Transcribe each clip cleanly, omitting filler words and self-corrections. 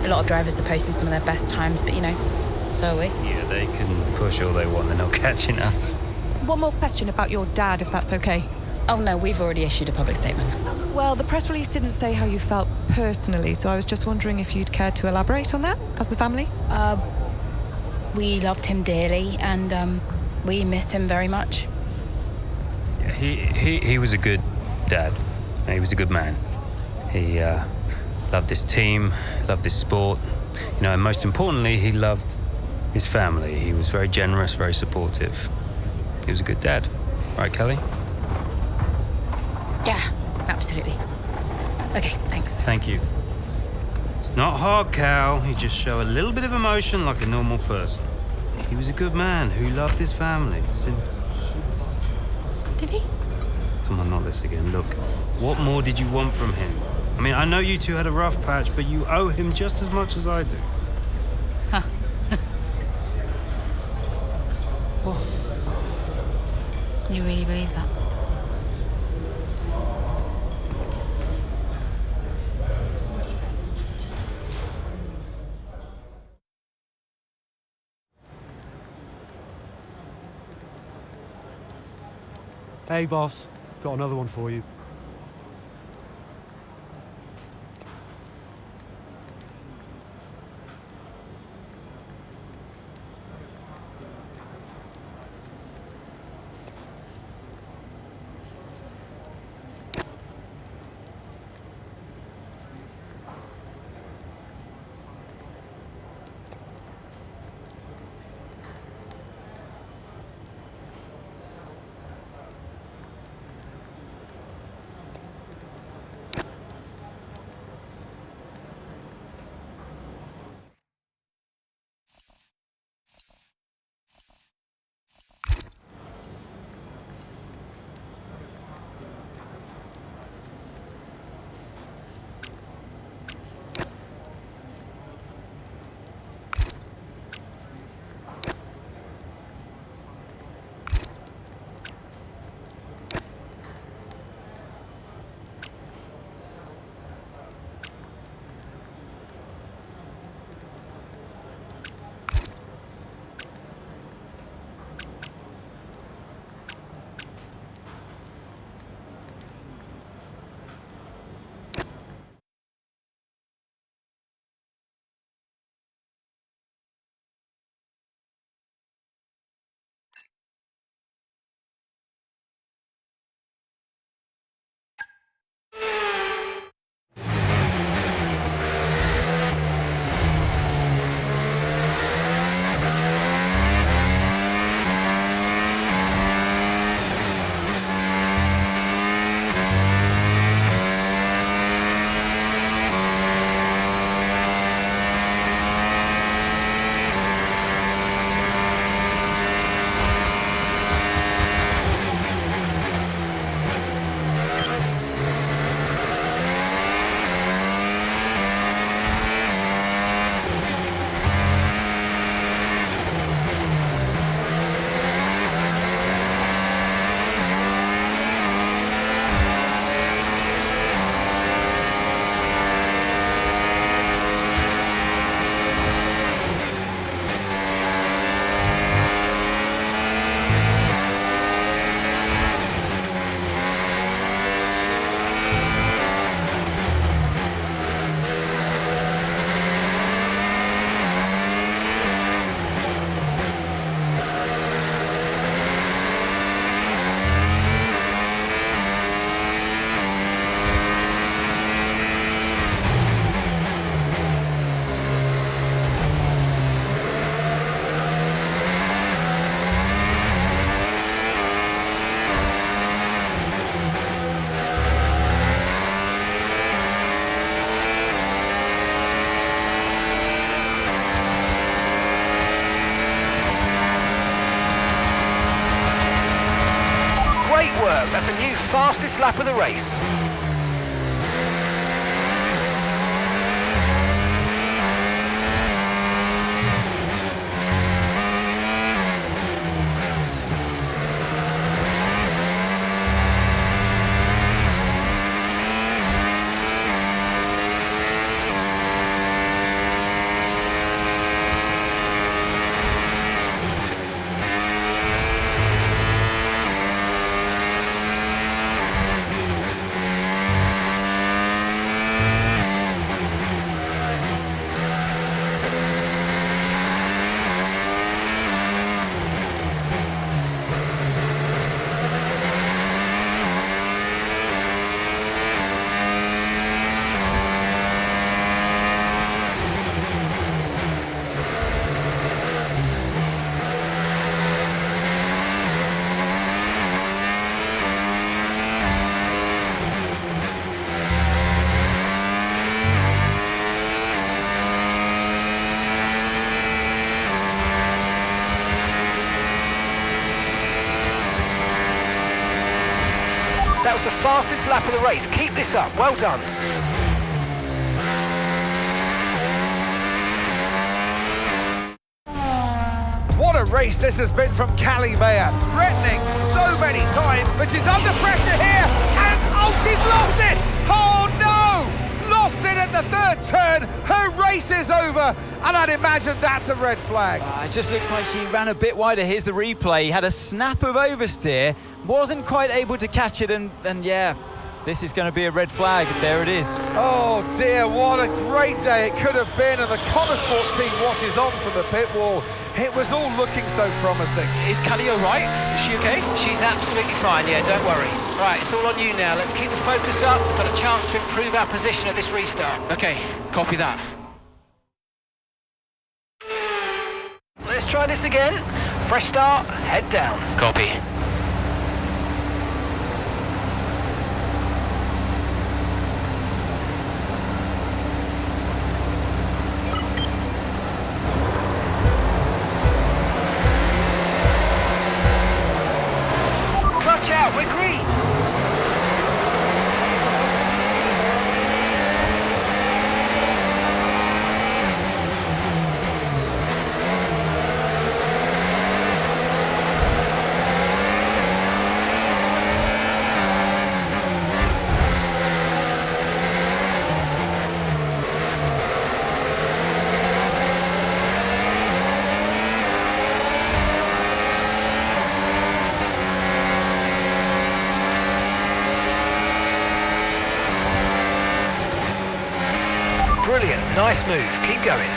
A lot of drivers are posting some of their best times, but so are we. Yeah, they can push all they want, they're not catching us. One more question about your dad, if that's okay. Oh no, we've already issued a public statement. Well, the press release didn't say how you felt personally, so I was just wondering if you'd care to elaborate on that, as the family? We loved him dearly, and we miss him very much. Yeah, he was a good dad. He was a good man. He loved this team, loved this sport, and most importantly, he loved his family. He was very generous, very supportive. He was a good dad. Right, Kelly? Yeah, absolutely. Okay, thanks. Thank you. It's not hard, Cal. You just show a little bit of emotion like a normal person. He was a good man who loved his family. Simple. Did he? Come on, not this again. Look, what more did you want from him? I mean, I know you two had a rough patch, but you owe him just as much as I do. Huh. Oh. You really believe that? Hey, boss. Got another one for you. That's a new fastest lap of the race. fastest lap of the race. Keep this up. Well done. What a race this has been from Callie Mayer. Threatening so many times, but she's under pressure here. And oh, she's lost it! Oh no! Lost it at the third turn. Her race is over. And I'd imagine that's a red flag. It just looks like she ran a bit wider. Here's the replay. Had a snap of oversteer. Wasn't quite able to catch it. And yeah, this is going to be a red flag. There it is. Oh dear, what a great day it could have been. And the Konner Sport team watches on from the pit wall. It was all looking so promising. Is Callie all right? Is she okay? She's absolutely fine, yeah, don't worry. Right, it's all on you now. Let's keep the focus up. We've got a chance to improve our position at this restart. Okay, copy that. Let's try this again. Fresh start, head down. Copy. Clutch out, we're green. Brilliant, nice move, keep going.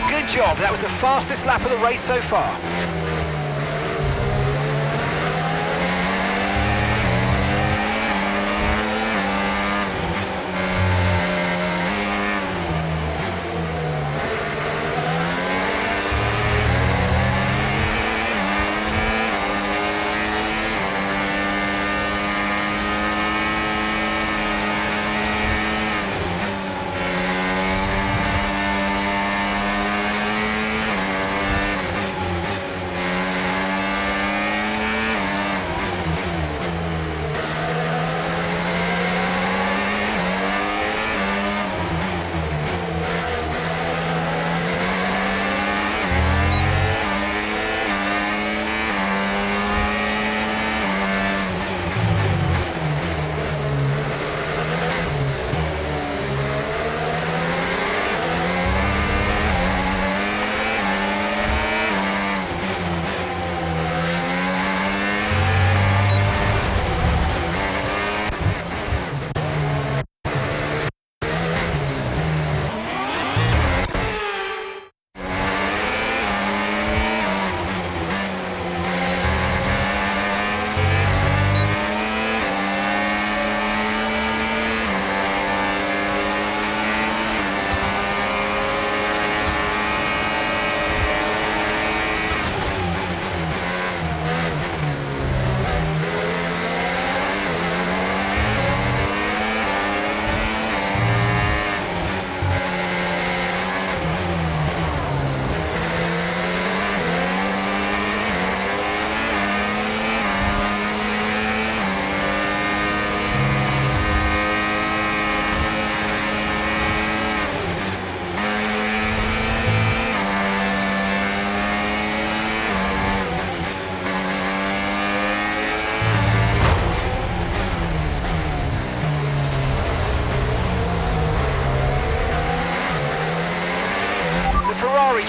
Good job, that was the fastest lap of the race so far.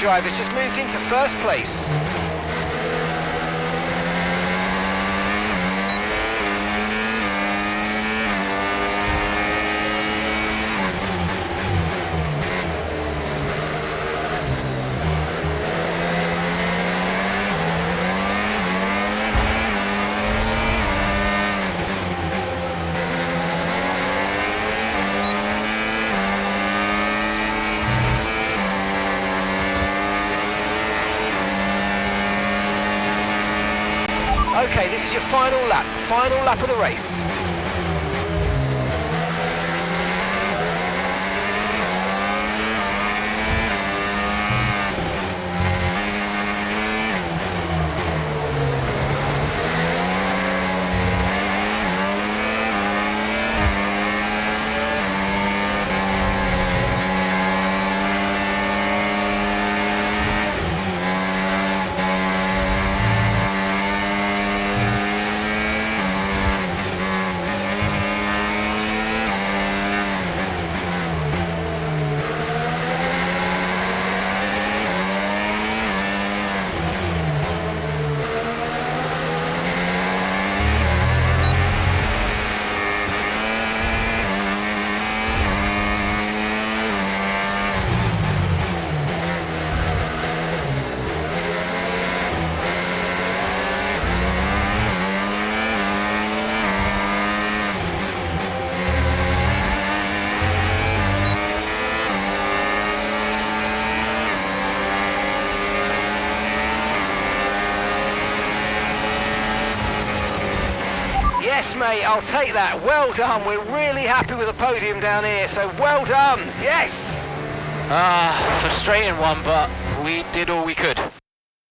driver's just moved into first place. Okay, this is your final lap of the race. Yes, mate, I'll take that. Well done. We're really happy with the podium down here, so well done. Yes. Frustrating one, but we did all we could.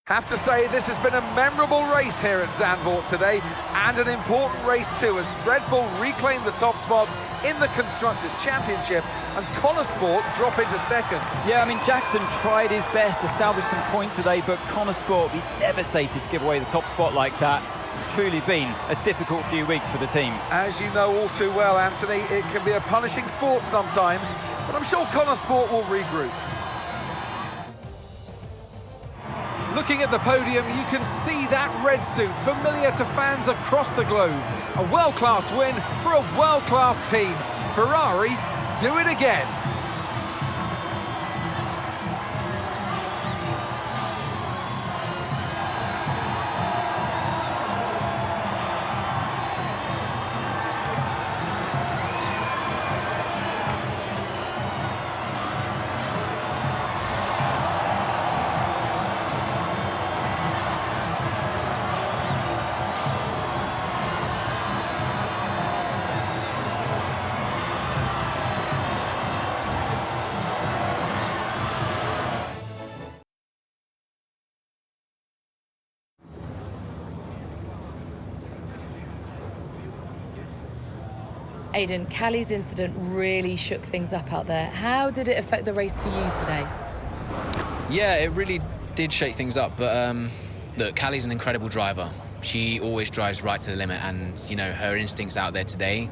Have to say, this has been a memorable race here at Zandvoort today, and an important race too, as Red Bull reclaimed the top spot in the Constructors' Championship, and Konner Sport drop into second. Yeah, I mean, Jackson tried his best to salvage some points today, but Konner Sport will be devastated to give away the top spot like that. It's truly been a difficult few weeks for the team. As you know all too well, Anthony, it can be a punishing sport sometimes, but I'm sure Konner Sport will regroup. Looking at the podium, you can see that red suit familiar to fans across the globe. A world-class win for a world-class team. Ferrari, do it again. Aidan, Callie's incident really shook things up out there. How did it affect the race for you today? Yeah, it really did shake things up, but look, Callie's an incredible driver. She always drives right to the limit, and you know, her instincts out there today,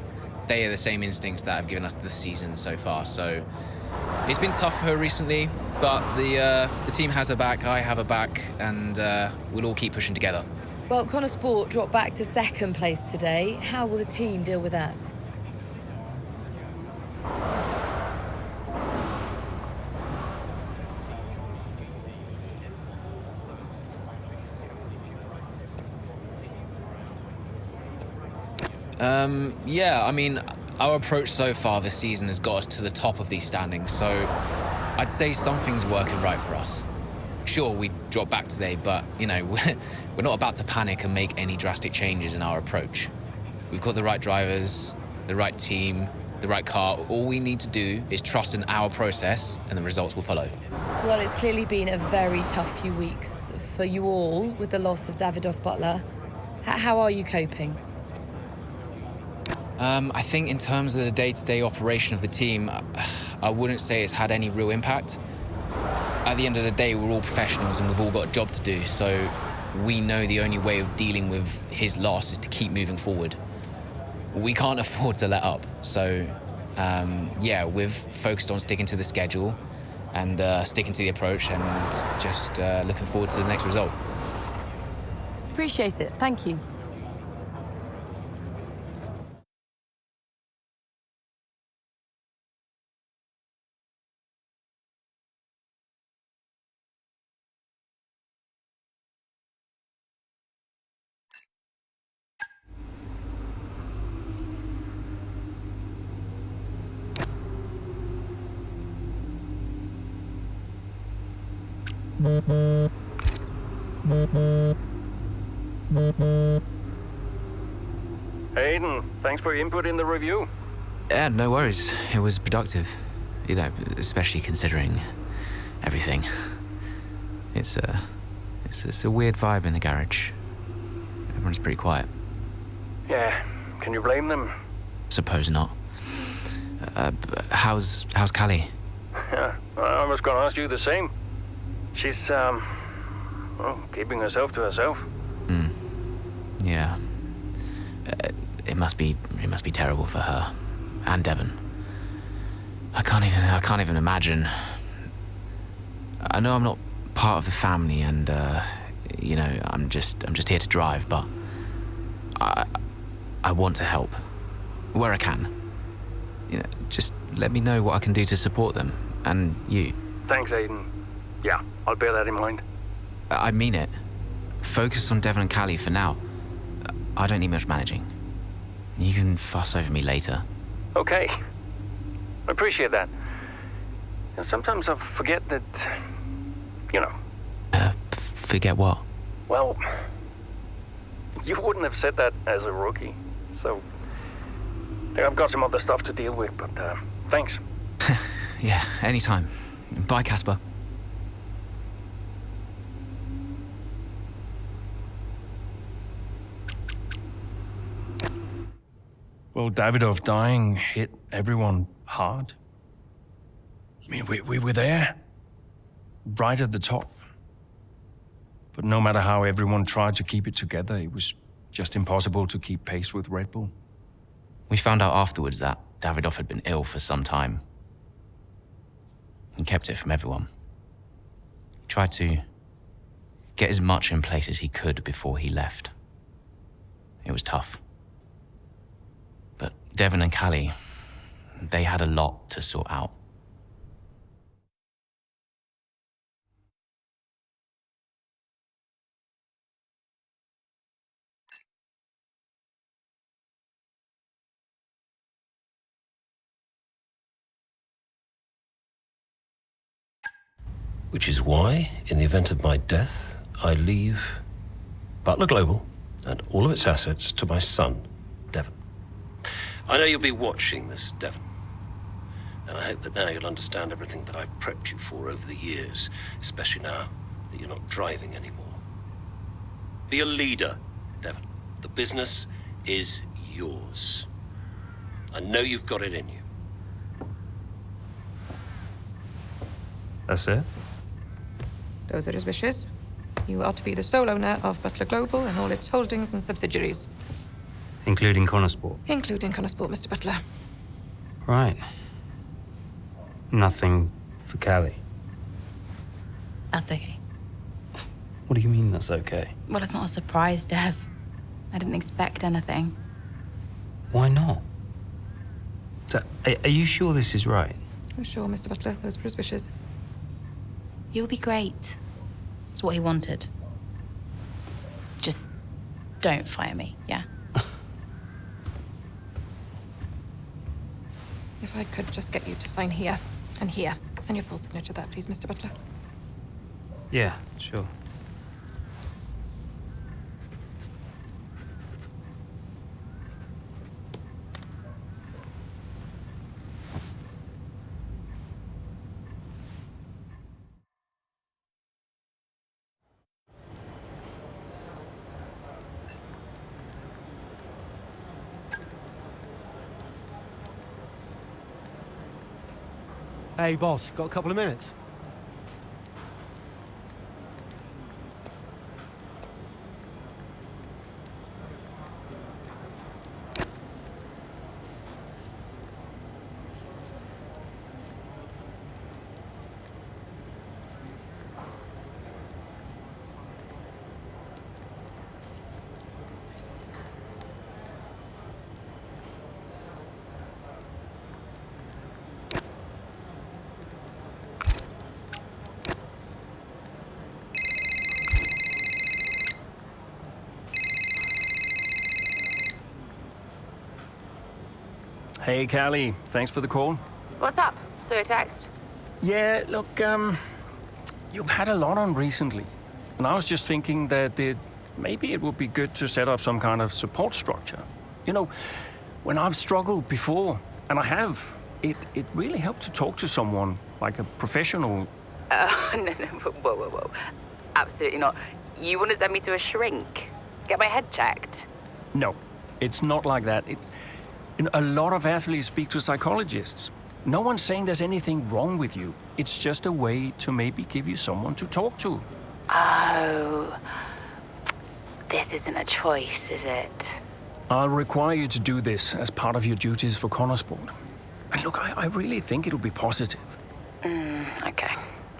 they are the same instincts that have given us this season so far. So it's been tough for her recently, but the team has her back, I have her back, and we'll all keep pushing together. Well, Konner Sport dropped back to second place today. How will the team deal with that? Yeah, I mean, our approach so far this season has got us to the top of these standings, so I'd say something's working right for us. Sure, we dropped back today, but, you know, we're not about to panic and make any drastic changes in our approach. We've got the right drivers, the right team, the right car. All we need to do is trust in our process, and the results will follow. Well, it's clearly been a very tough few weeks for you all with the loss of Davidoff Butler. How are you coping? I think in terms of the day-to-day operation of the team, I wouldn't say it's had any real impact. At the end of the day, we're all professionals and we've all got a job to do, so we know the only way of dealing with his loss is to keep moving forward. We can't afford to let up, so yeah, we've focused on sticking to the schedule, and sticking to the approach and just looking forward to the next result. Appreciate it. Thank you. Hayden, thanks for your input in the review. Yeah, no worries. It was productive. You know, especially considering everything. It's a weird vibe in the garage. Everyone's pretty quiet. Yeah, can you blame them? Suppose not. How's Callie? Yeah, I was going to ask you the same. She's, well, keeping herself to herself. Yeah. It must be terrible for her and Devon. I can't even imagine. I know I'm not part of the family, and you know, I'm just here to drive, but I want to help where I can. You know, just let me know what I can do to support them and you. Thanks, Hayden. Yeah, I'll bear that in mind. I mean it. Focus on Devon and Callie for now. I don't need much managing. You can fuss over me later. Okay. I appreciate that. And sometimes I forget that, you know. Forget what? Well, you wouldn't have said that as a rookie. So, I've got some other stuff to deal with, but thanks. Yeah, anytime. Bye, Casper. Well, Davidoff dying hit everyone hard. I mean, we were there, right at the top. But no matter how everyone tried to keep it together, it was just impossible to keep pace with Red Bull. We found out afterwards that Davidoff had been ill for some time. He kept it from everyone. He tried to get as much in place as he could before he left. It was tough. But Devon and Callie, they had a lot to sort out. Which is why, in the event of my death, I leave Butler Global and all of its assets to my son, Devon. I know you'll be watching this, Devon. And I hope that now you'll understand everything that I've prepped you for over the years, especially now that you're not driving anymore. Be a leader, Devon. The business is yours. I know you've got it in you. That's it? Those are his wishes. You are to be the sole owner of Butler Global and all its holdings and subsidiaries. Including Konner Sport? Including Konner Sport, Mr. Butler. Right. Nothing for Callie? That's okay. What do you mean that's okay? Well, it's not a surprise, Dev. I didn't expect anything. Why not? So, are you sure this is right? Oh, sure, Mr. Butler. Those were his wishes. You'll be great. It's what he wanted. Just don't fire me, yeah? If I could just get you to sign here, and your full signature there, please, Mr. Butler. Yeah, sure. Hey, boss, got a couple of minutes? Hey, Callie. Thanks for the call. What's up? Saw your text. Yeah, look, you've had a lot on recently. And I was just thinking that maybe it would be good to set up some kind of support structure. You know, when I've struggled before, and I have, it really helped to talk to someone, like a professional. No, whoa. Absolutely not. You want to send me to a shrink? Get my head checked? No, it's not like that. A lot of athletes speak to psychologists. No one's saying there's anything wrong with you. It's just a way to maybe give you someone to talk to. Oh, this isn't a choice, is it? I'll require you to do this as part of your duties for Connorsport. And look, I really think it'll be positive. Okay.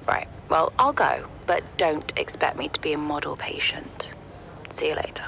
Right. Well, I'll go, but don't expect me to be a model patient. See you later.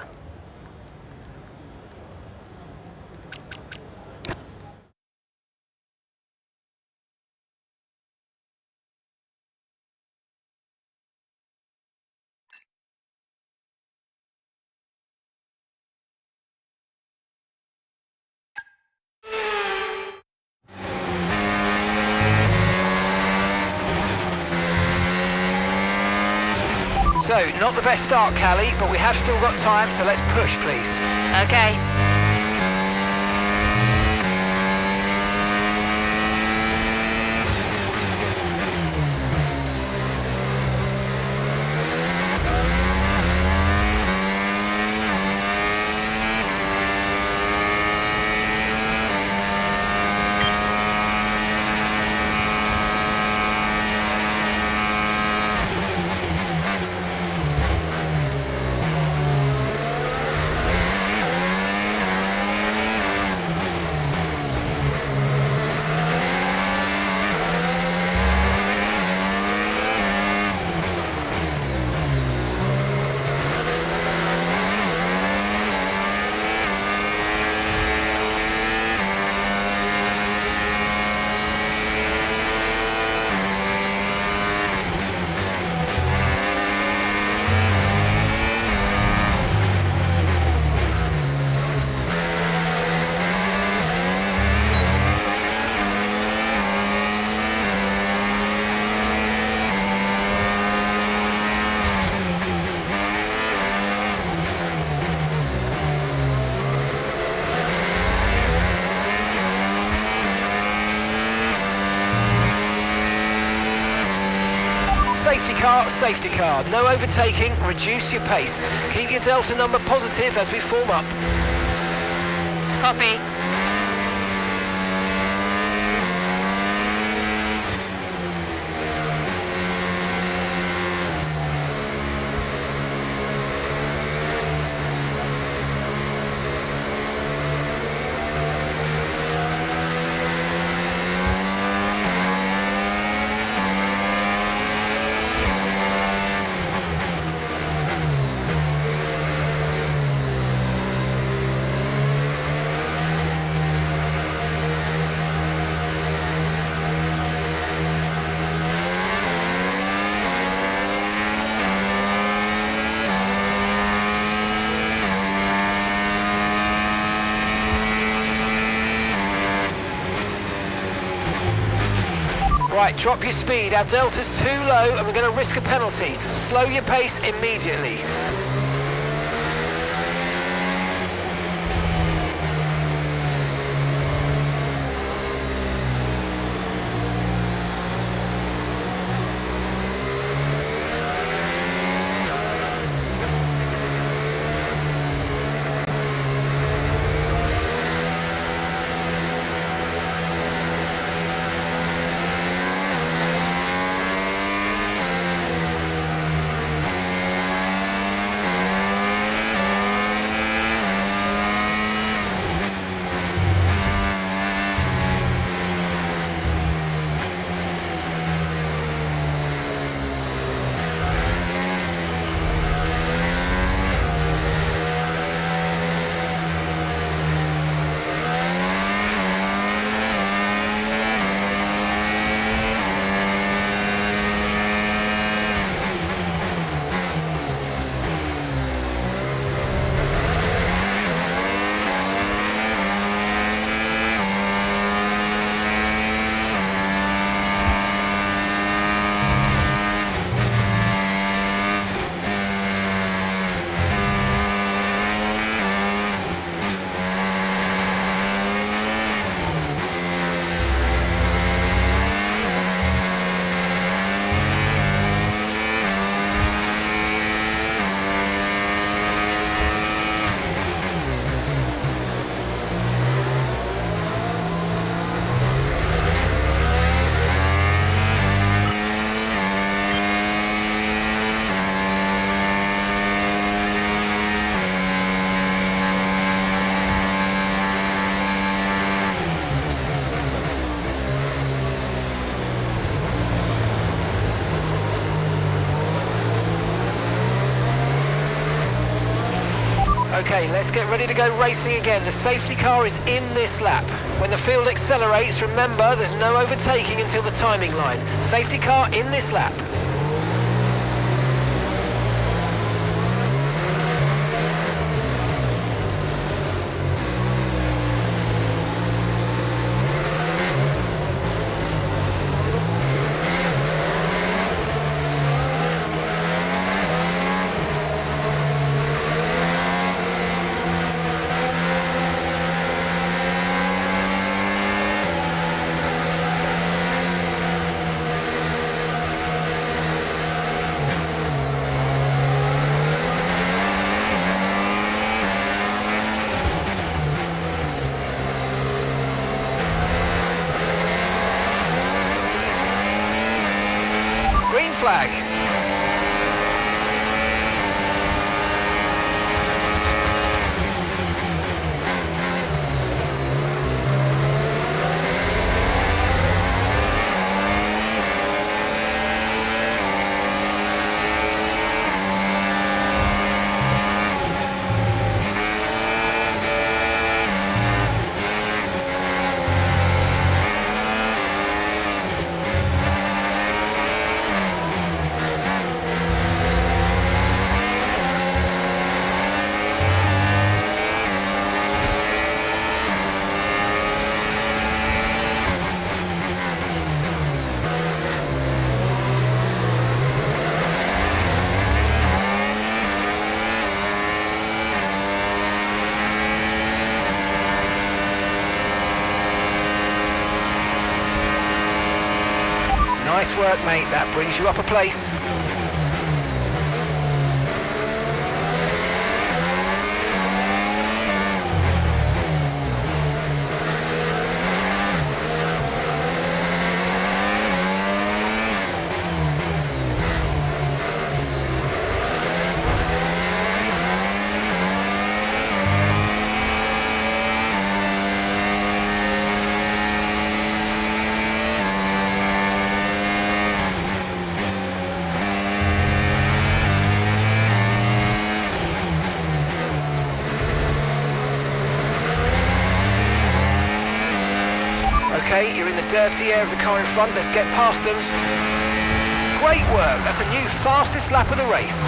So, not the best start, Callie, but we have still got time, so let's push, please. Okay. Safety car. No overtaking, reduce your pace. Keep your delta number positive as we form up. Copy. Right, drop your speed. Our delta's too low and we're going to risk a penalty. Slow your pace immediately. Okay, let's get ready to go racing again. The safety car is in this lap. When the field accelerates, remember there's no overtaking until the timing line. Safety car in this lap. Flag. Nice work, mate. That brings you up a place. Okay, you're in the dirty air of the car in front. Let's get past them. Great work. That's a new fastest lap of the race.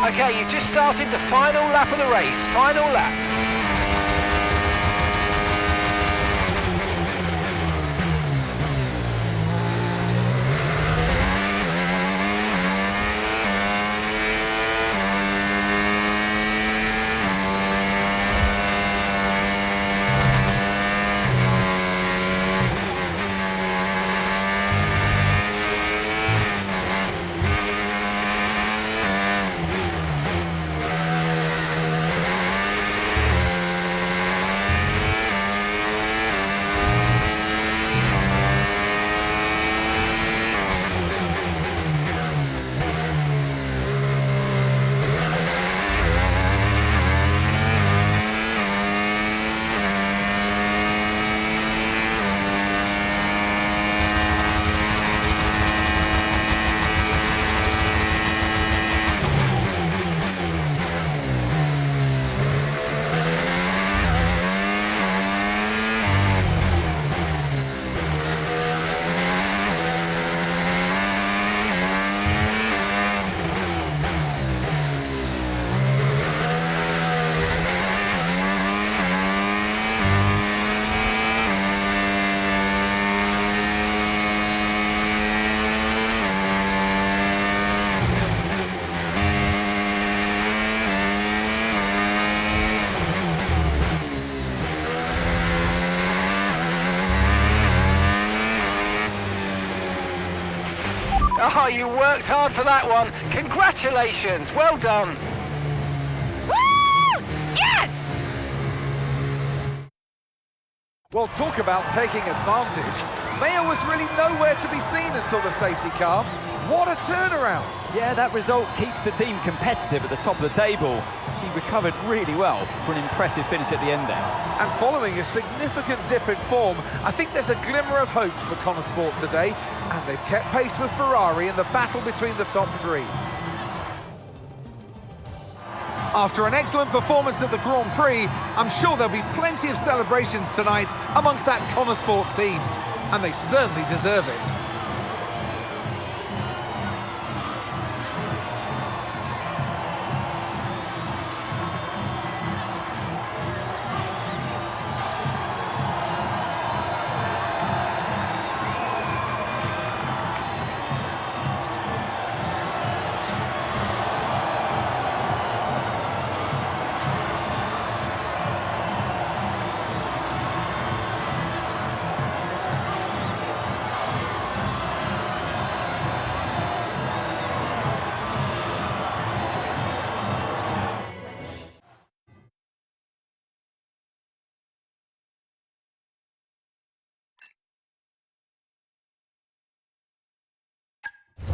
Okay, you've just started the final lap of the race. Final lap. Oh, you worked hard for that one. Congratulations. Well done. Woo! Yes! Well, talk about taking advantage. Maya was really nowhere to be seen until the safety car. What a turnaround. Yeah, that result keeps the team competitive at the top of the table. She recovered really well for an impressive finish at the end there. And following a significant dip in form, I think there's a glimmer of hope for Konner Sport today, and they've kept pace with Ferrari in the battle between the top three. After an excellent performance at the Grand Prix, I'm sure there'll be plenty of celebrations tonight amongst that Konner Sport team, and they certainly deserve it.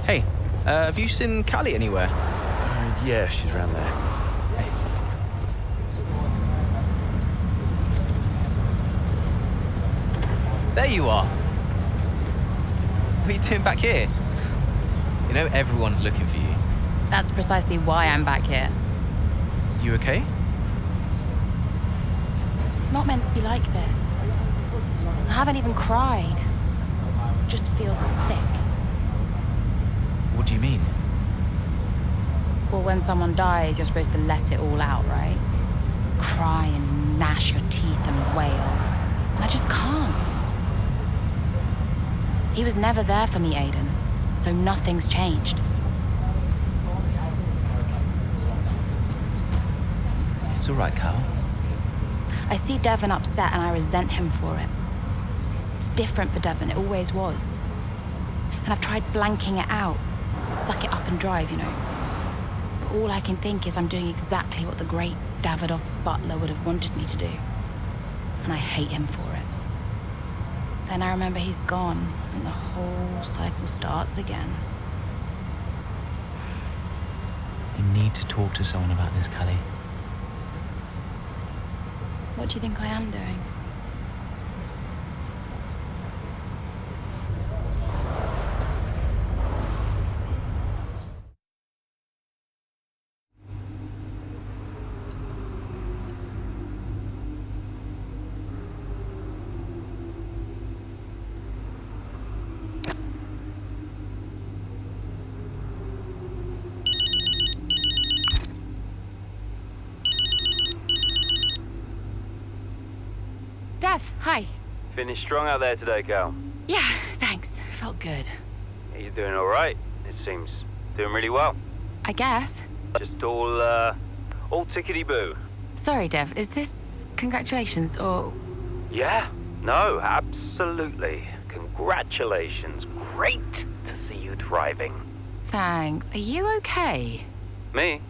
Hey, have you seen Callie anywhere? Yeah, she's around there. Hey. There you are. What are you doing back here? You know everyone's looking for you. That's precisely why I'm back here. You okay? It's not meant to be like this. I haven't even cried. Just feel sick. What do you mean? Well, when someone dies, you're supposed to let it all out, right? Cry and gnash your teeth and wail. And I just can't. He was never there for me, Aiden, so nothing's changed. It's all right, Cal. I see Devon upset and I resent him for it. It's different for Devon, it always was. And I've tried blanking it out. Suck it up and drive, you know. But all I can think is I'm doing exactly what the great Davidoff Butler would have wanted me to do. And I hate him for it. Then I remember he's gone, and the whole cycle starts again. You need to talk to someone about this, Callie. What do you think I am doing? Hi. Finished strong out there today, Cal. Yeah, thanks. Felt good. Are you doing all right? It seems doing really well. I guess. Just all tickety-boo. Sorry, Dev. Is this congratulations or... Yeah. No, absolutely. Congratulations. Great to see you thriving. Thanks. Are you okay? Me?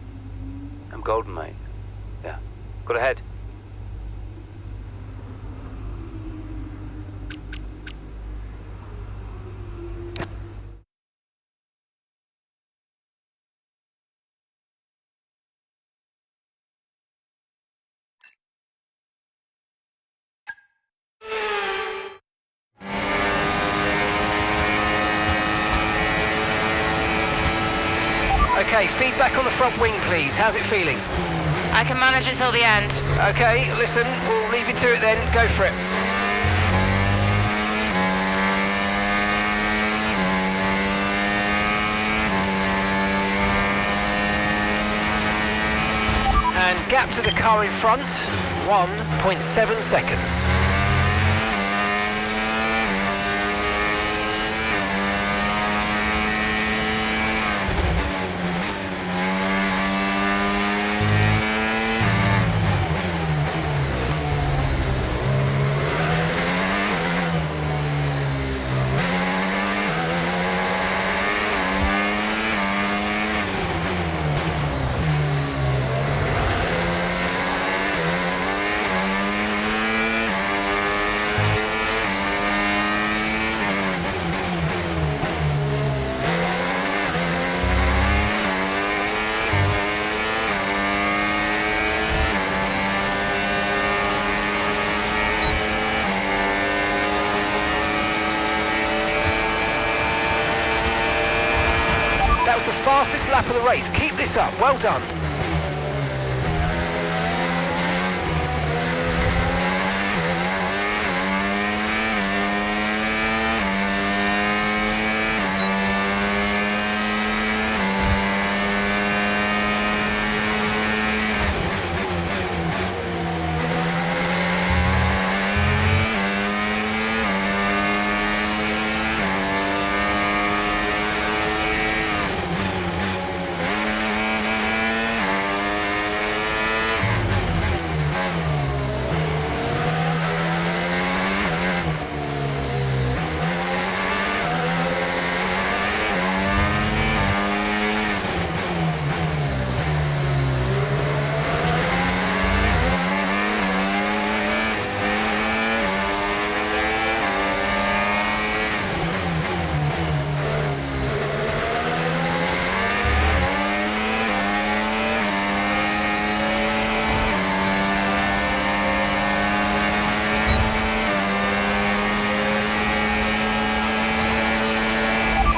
I'm golden, mate. Yeah. Got ahead. Okay, feedback on the front wing, please. How's it feeling? I can manage it till the end. Okay, listen, we'll leave you to it then. Go for it. And gap to the car in front, 1.7 seconds. That was the fastest lap of the race. Keep this up. Well done.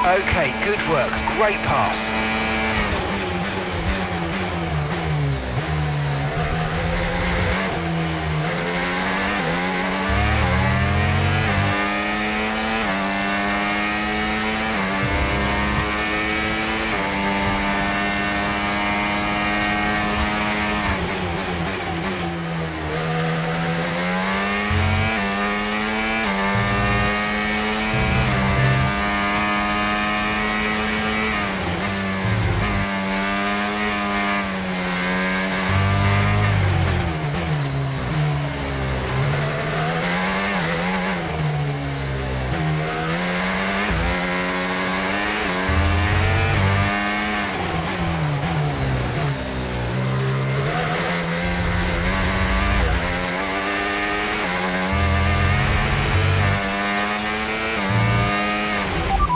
Okay, good work. Great pass.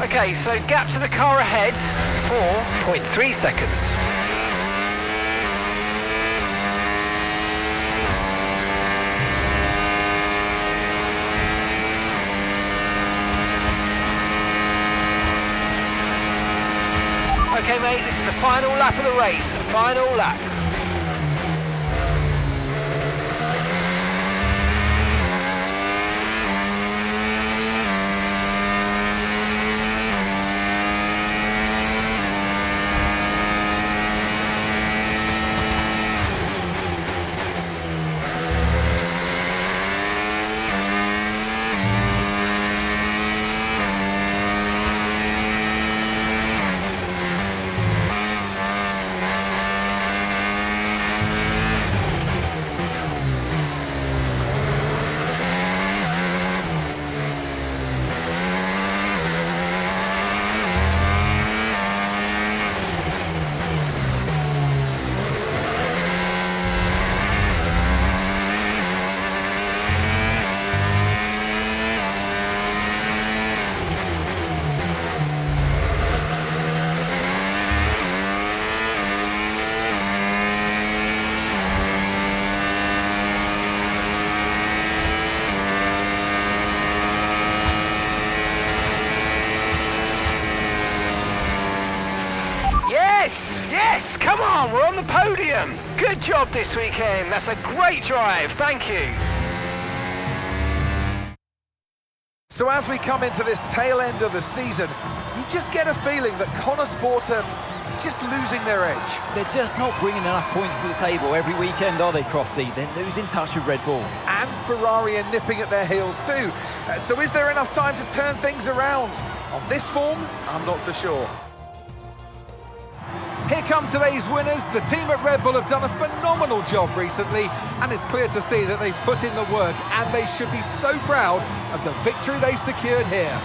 Okay, so gap to the car ahead, 4.3 seconds. Okay, mate, this is the final lap of the race. Final lap. the podium. Good job this weekend. That's a great drive. Thank you. So as we come into this tail end of the season, you just get a feeling that Konner Sport are just losing their edge. They're just not bringing enough points to the table every weekend, are they, Crofty? They're losing touch with Red Bull. And Ferrari are nipping at their heels too. So is there enough time to turn things around? On this form, I'm not so sure. Here come today's winners. The team at Red Bull have done a phenomenal job recently, and it's clear to see that they've put in the work, and they should be so proud of the victory they've secured here.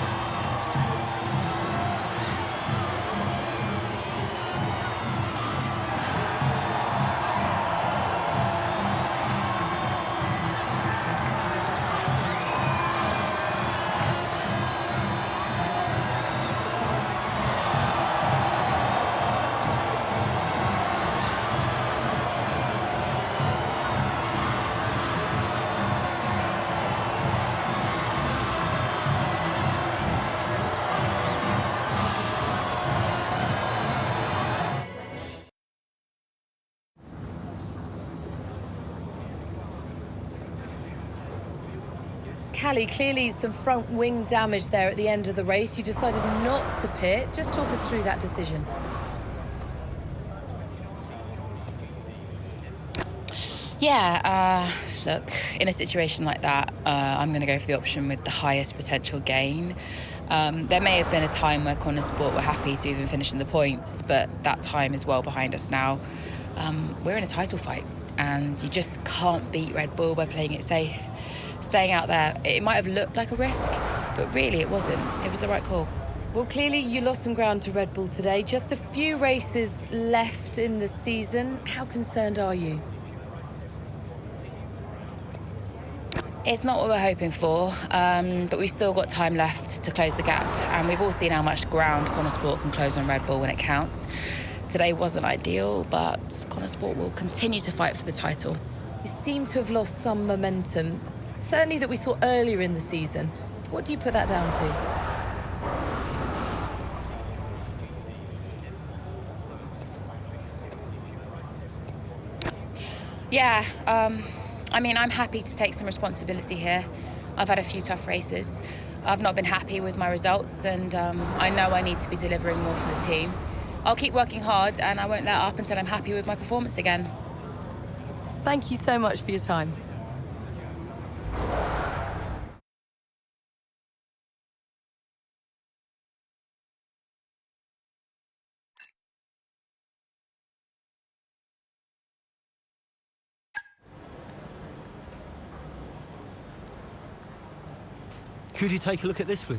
Callie, clearly some front wing damage there at the end of the race. You decided not to pit. Just talk us through that decision. Yeah, look, in a situation like that, I'm going to go for the option with the highest potential gain. There may have been a time where Konner Sport were happy to even finish in the points, but that time is well behind us now. We're in a title fight, and you just can't beat Red Bull by playing it safe. Staying out there, it might have looked like a risk, but really it wasn't. It was the right call. Well, clearly you lost some ground to Red Bull today. Just a few races left in the season. How concerned are you? It's not what we're hoping for, but we've still got time left to close the gap, and we've all seen how much ground Konner Sport can close on Red Bull when it counts. Today wasn't ideal, but Konner Sport will continue to fight for the title. You seem to have lost some momentum, certainly that we saw earlier in the season. What do you put that down to? Yeah, I mean, I'm happy to take some responsibility here. I've had a few tough races. I've not been happy with my results, and I know I need to be delivering more for the team. I'll keep working hard, and I won't let up until I'm happy with my performance again. Thank you so much for your time. Could you take a look at this, please?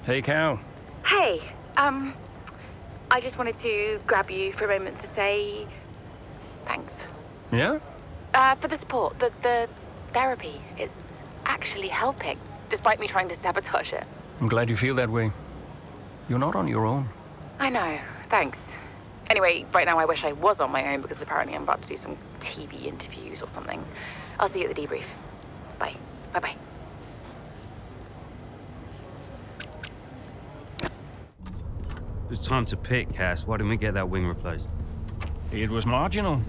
Hey, Cal. Hey, I just wanted to grab you for a moment to say thanks. Yeah? For the support, the therapy. It's actually helping, despite me trying to sabotage it. I'm glad you feel that way. You're not on your own. I know, thanks. Anyway, right now I wish I was on my own because apparently I'm about to do some TV interviews or something. I'll see you at the debrief. Bye. Bye-bye. It was time to pick, Cass. Why didn't we get that wing replaced? It was marginal.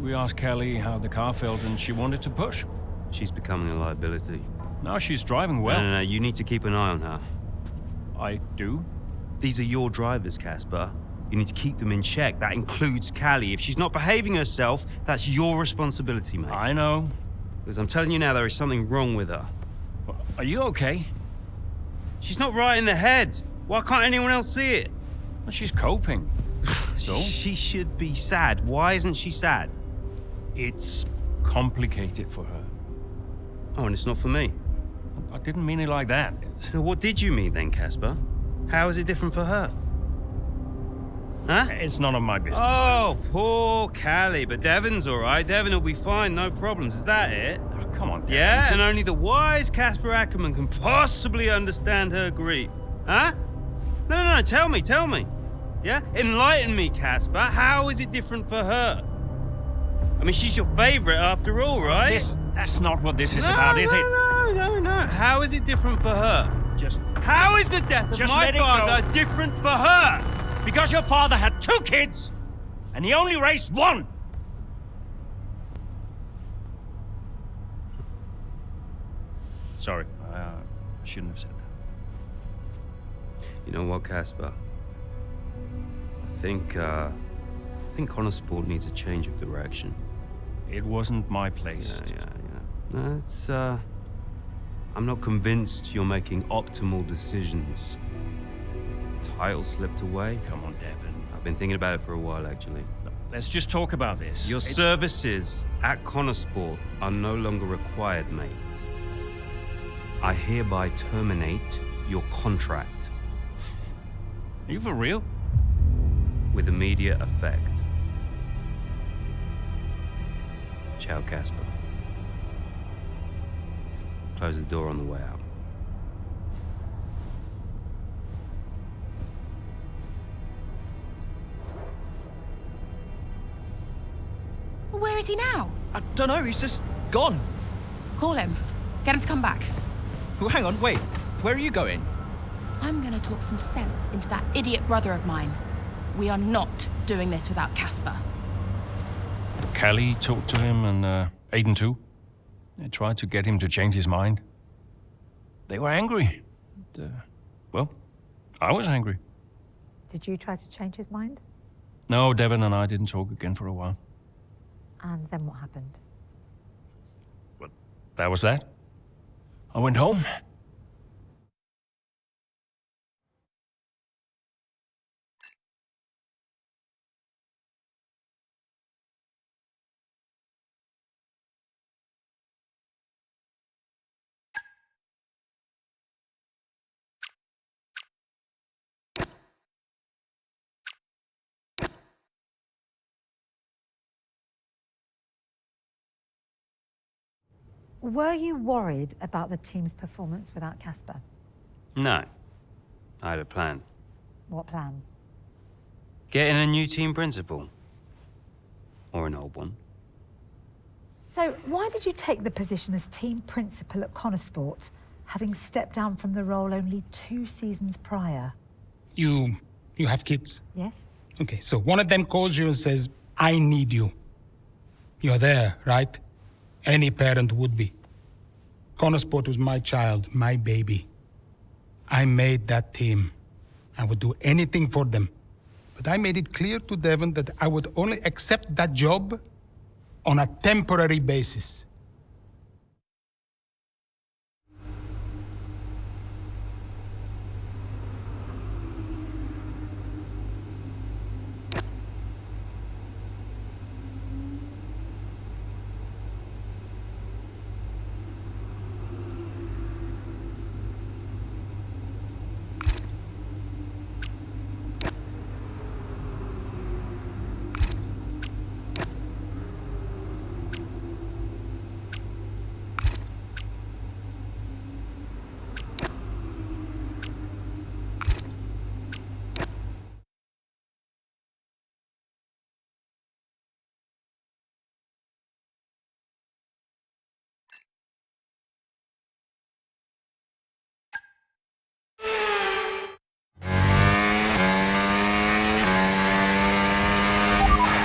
We asked Kelly how the car felt and she wanted to push. She's becoming a liability. Now she's driving well. No, you need to keep an eye on her. I do? These are your drivers, Casper. You need to keep them in check. That includes Callie. If she's not behaving herself, that's your responsibility, mate. I know. Because I'm telling you now, there is something wrong with her. Are you okay? She's not right in the head. Why can't anyone else see it? Well, she's coping. So? She should be sad. Why isn't she sad? It's complicated for her. Oh, and it's not for me. I didn't mean it like that. So what did you mean then, Casper? How is it different for her? Huh? It's none of my business. Oh, poor Callie. But Devon's all right. Devon will be fine, no problems. Is that it? Oh, come on, Devon. Yeah, and only the wise Casper Akkerman can possibly understand her grief. Huh? No, tell me. Yeah? Enlighten me, Casper. How is it different for her? I mean, she's your favorite after all, right? That's not what this is about, is it? No. How is it different for her? How is the death of my father different for her? Because your father had 2 kids, and he only raised 1. Sorry, I shouldn't have said that. You know what, Casper? I think Connor Sport needs a change of direction. It wasn't my place. Yeah. No, it's, I'm not convinced you're making optimal decisions. Title slipped away. Come on, Devon. I've been thinking about it for a while, actually. Let's just talk about this. Your services at Connor Sport are no longer required, mate. I hereby terminate your contract. Are you for real? With immediate effect. Ciao, Casper. Close the door on the way out. Where is he now? I don't know, he's just gone. Call him. Get him to come back. Well, hang on, wait. Where are you going? I'm gonna talk some sense into that idiot brother of mine. We are not doing this without Casper. Callie talked to him and Aiden too. They tried to get him to change his mind. They were angry. Well, I was angry. Did you try to change his mind? No, Devon and I didn't talk again for a while. And then what happened? Well, that was that. I went home. Were you worried about the team's performance without Casper? No. I had a plan. What plan? Getting a new team principal. Or an old one. So why did you take the position as team principal at Connor Sport, having stepped down from the role only 2 seasons prior? You have kids? Yes. Okay, so one of them calls you and says, I need you. You're there, right? Any parent would be. Connor Sport was my child, my baby. I made that team. I would do anything for them. But I made it clear to Devon that I would only accept that job on a temporary basis.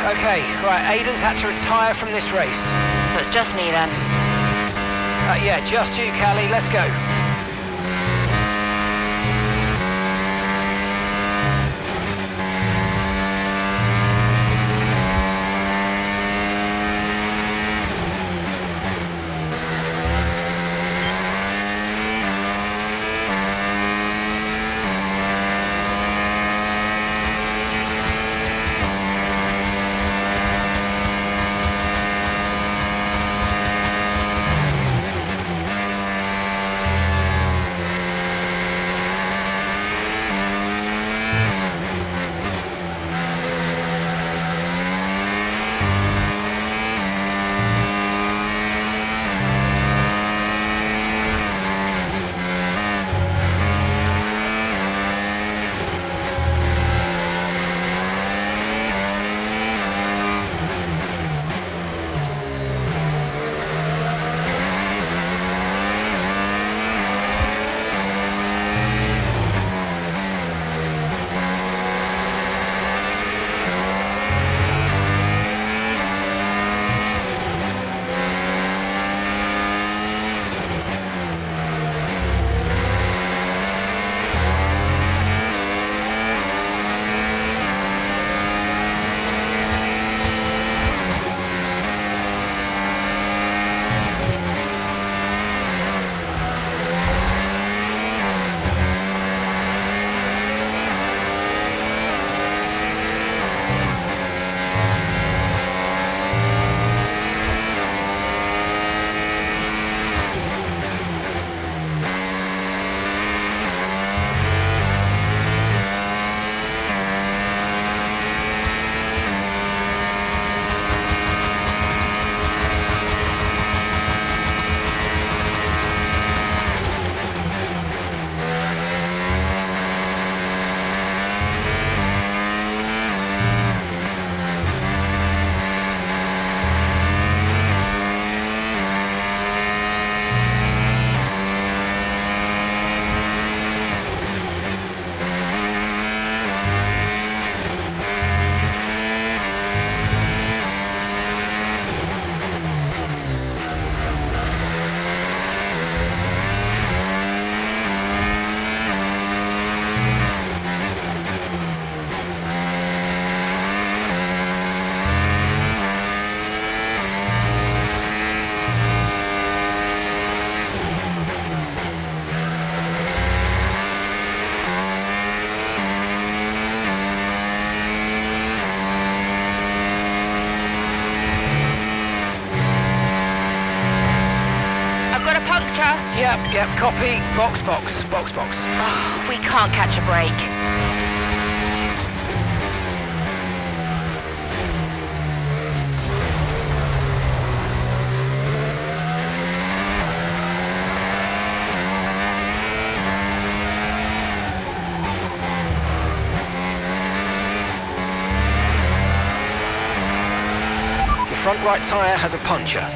Okay, right, Aiden's had to retire from this race. So it's just me then? Yeah, just you, Callie, let's go. Yep, copy. Box. Oh, we can't catch a break. Your front right tyre has a puncture.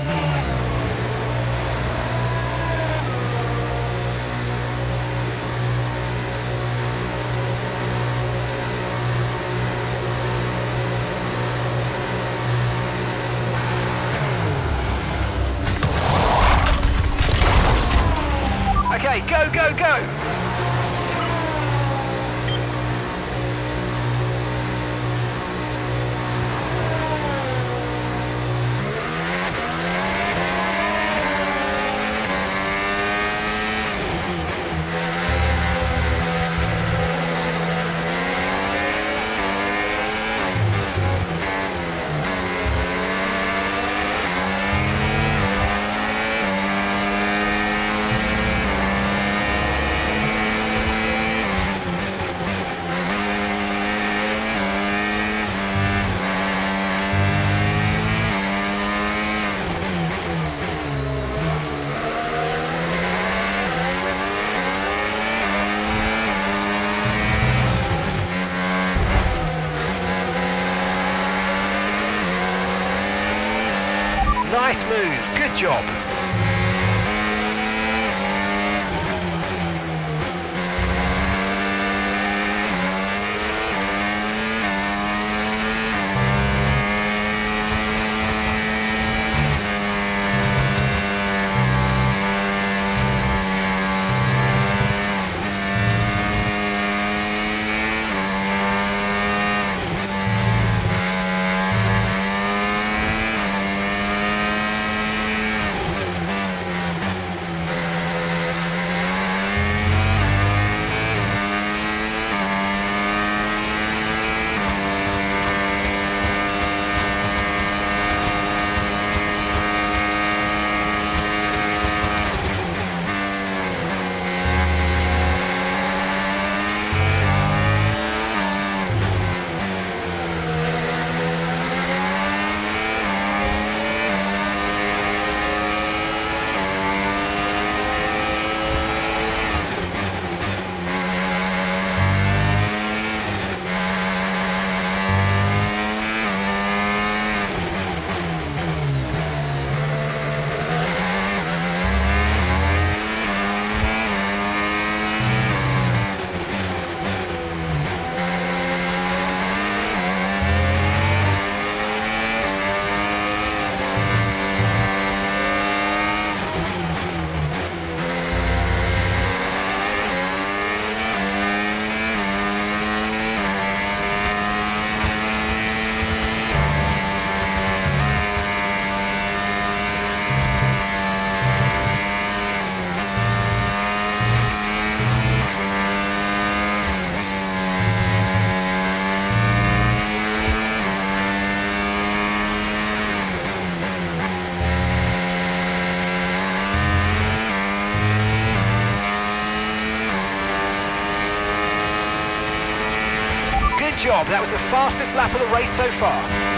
Okay, go! Nice move, good job. Good job, that was the fastest lap of the race so far.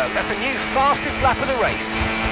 go. That's a new fastest lap of the race.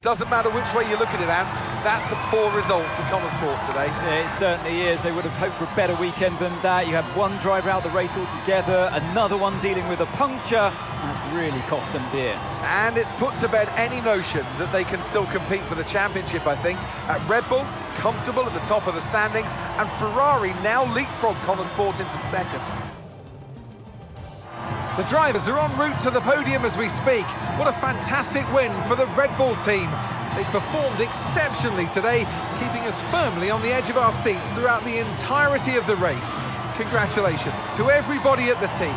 Doesn't matter which way you look at it, Ant, that's a poor result for Konner Sport today. Yeah, it certainly is. They would have hoped for a better weekend than that. You had one driver out the race altogether, another one dealing with a puncture, and that's really cost them dear. And it's put to bed any notion that they can still compete for the championship, I think. At Red Bull, comfortable at the top of the standings, and Ferrari now leapfrog Konner Sport into second. The drivers are en route to the podium as we speak. What a fantastic win for the Red Bull team. They performed exceptionally today, keeping us firmly on the edge of our seats throughout the entirety of the race. Congratulations to everybody at the team.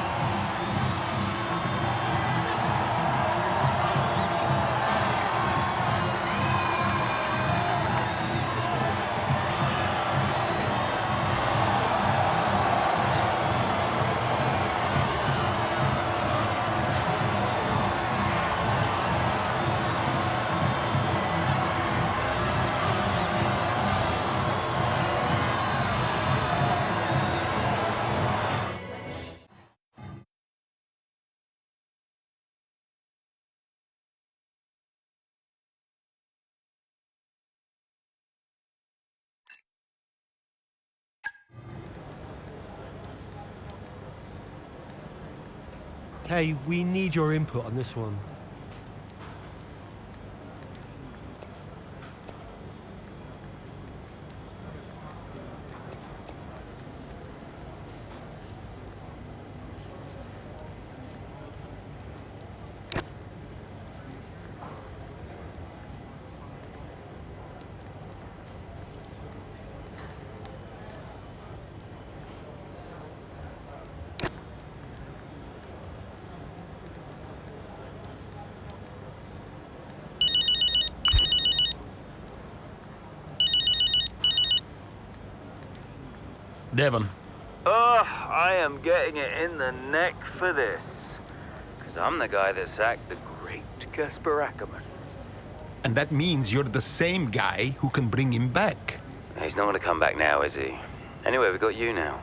Hey, we need your input on this one. Devon. Oh, I am getting it in the neck for this. Because I'm the guy that sacked the great Casper Akkerman. And that means you're the same guy who can bring him back. He's not going to come back now, is he? Anyway, we got you now.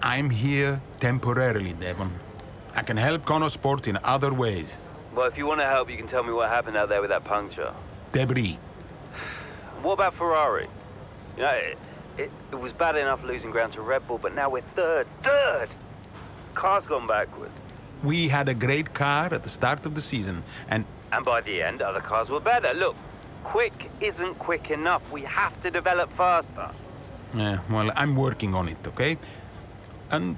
I'm here temporarily, Devon. I can help Konner Sport in other ways. Well, if you want to help, you can tell me what happened out there with that puncture. Debris. What about Ferrari? You know, it was bad enough losing ground to Red Bull, but now we're third. Car's gone backwards. We had a great car at the start of the season, and by the end, other cars were better. Look, quick isn't quick enough. We have to develop faster. Yeah, well, I'm working on it, okay? And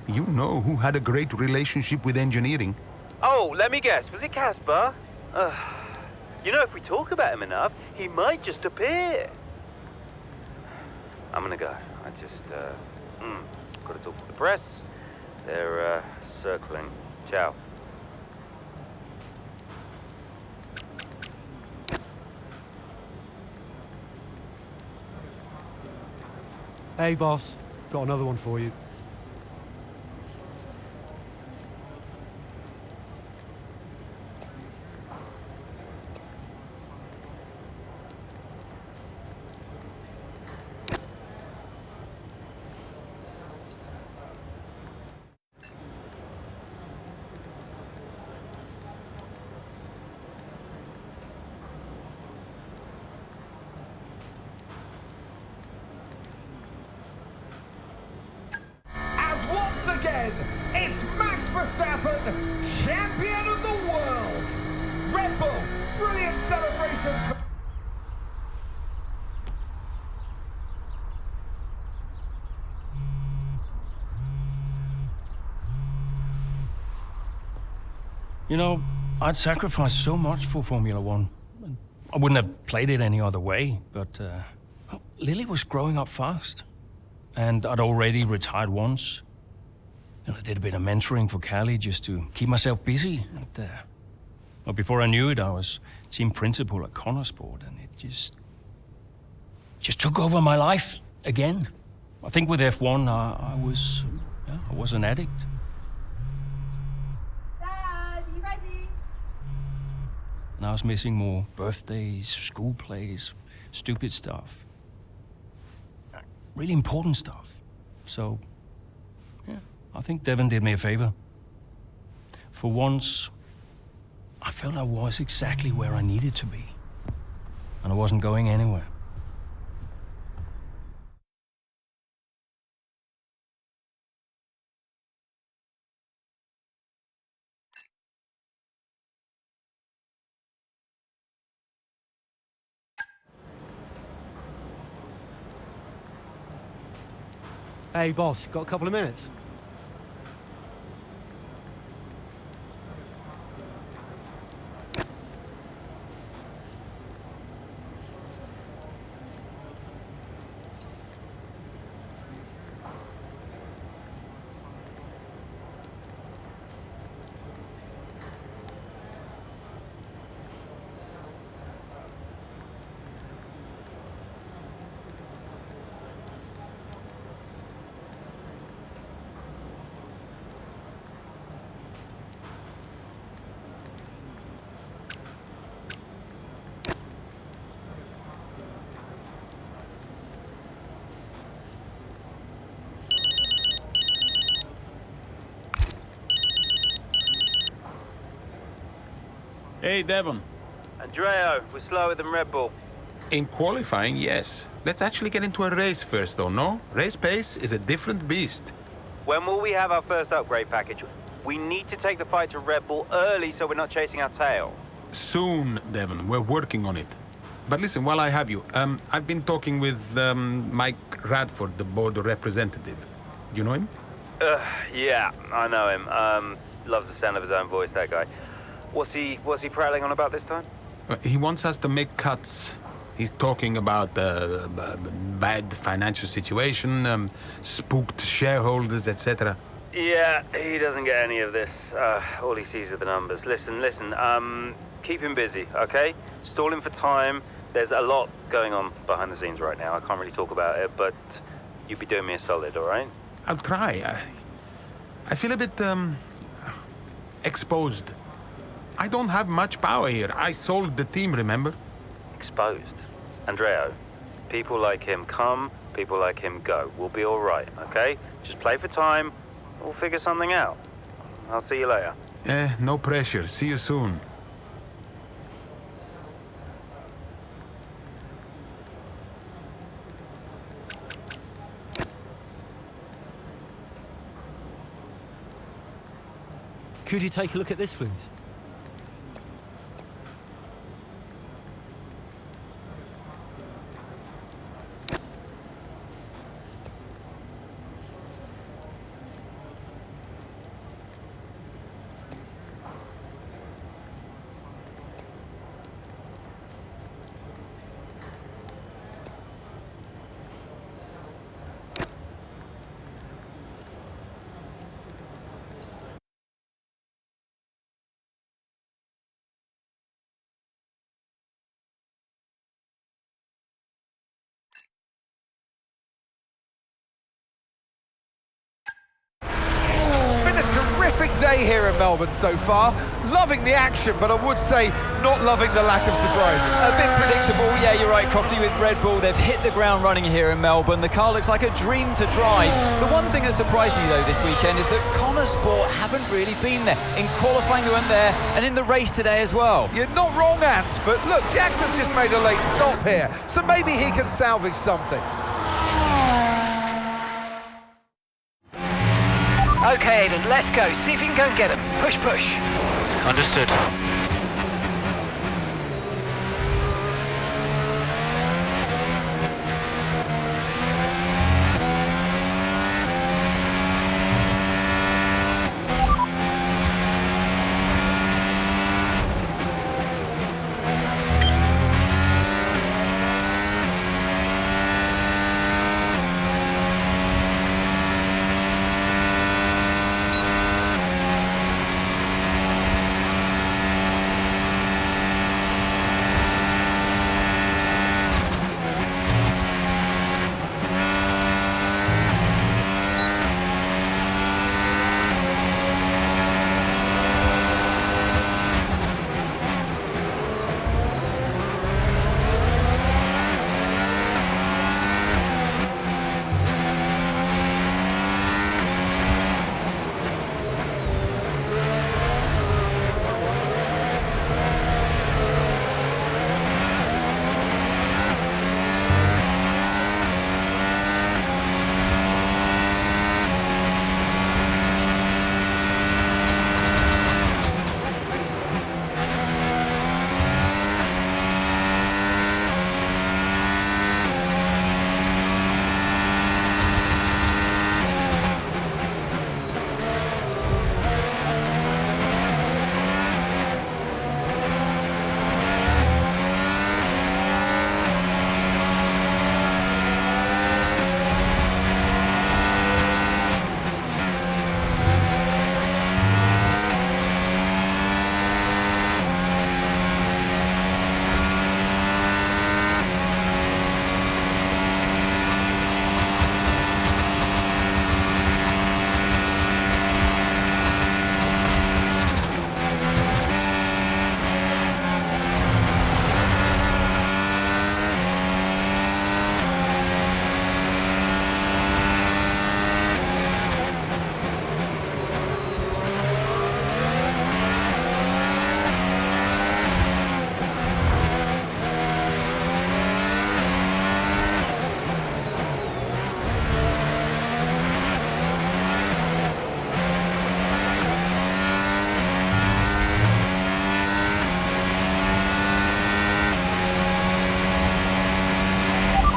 you know who had a great relationship with engineering. Oh, let me guess. Was it Casper? You know, if we talk about him enough, he might just appear. I'm gonna go. I just, gotta talk to the press. They're, circling. Ciao. Hey, boss. Got another one for you. champion of the world. Red Bull, brilliant celebrations for... You know, I'd sacrificed so much for Formula One. I wouldn't have played it any other way, but Lily was growing up fast. And I'd already retired once. And I did a bit of mentoring for Callie just to keep myself busy. And, well, before I knew it, I was team principal at Konner Sport, and it just took over my life again. I think with F1, I was an addict. And I was missing more birthdays, school plays, stupid stuff. Really important stuff. So, yeah, I think Devon did me a favor. For once, I felt I was exactly where I needed to be. And I wasn't going anywhere. Hey, boss, got a couple of minutes? Hey, Devon. Andreo, we're slower than Red Bull. In qualifying, yes. Let's actually get into a race first, though, no? Race pace is a different beast. When will we have our first upgrade package? We need to take the fight to Red Bull early so we're not chasing our tail. Soon, Devon. We're working on it. But listen, while I have you, I've been talking with Mike Radford, the board representative. You know him? Yeah, I know him. Loves the sound of his own voice, that guy. What's he prattling on about this time? He wants us to make cuts. He's talking about bad financial situation, spooked shareholders, etc. Yeah, he doesn't get any of this. All he sees are the numbers. Listen. Keep him busy, okay? Stall him for time. There's a lot going on behind the scenes right now. I can't really talk about it, but you'd be doing me a solid, all right? I'll try. I feel a bit exposed. I don't have much power here. I sold the team, remember? Exposed. Andreo, people like him come, people like him go. We'll be all right, okay? Just play for time. We'll figure something out. I'll see you later. No pressure. See you soon. Could you take a look at this, please? Terrific day here in Melbourne so far. Loving the action, but I would say not loving the lack of surprises. A bit predictable, yeah, you're right, Crofty, with Red Bull. They've hit the ground running here in Melbourne. The car looks like a dream to drive. The one thing that surprised me, though, this weekend is that Konner Sport haven't really been there. In qualifying, they weren't there, and in the race today as well. You're not wrong, Ant, but look, Jackson's just made a late stop here, so maybe he can salvage something. Okay, ahead and let's go. See if you can go and get them. Push, push. Understood.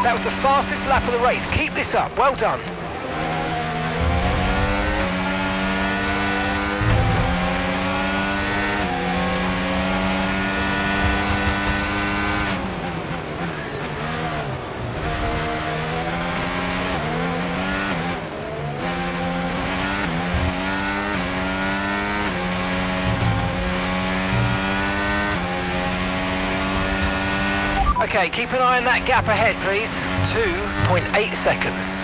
That was the fastest lap of the race. Keep this up. Well done. Okay, keep an eye on that gap ahead, please. 2.8 seconds.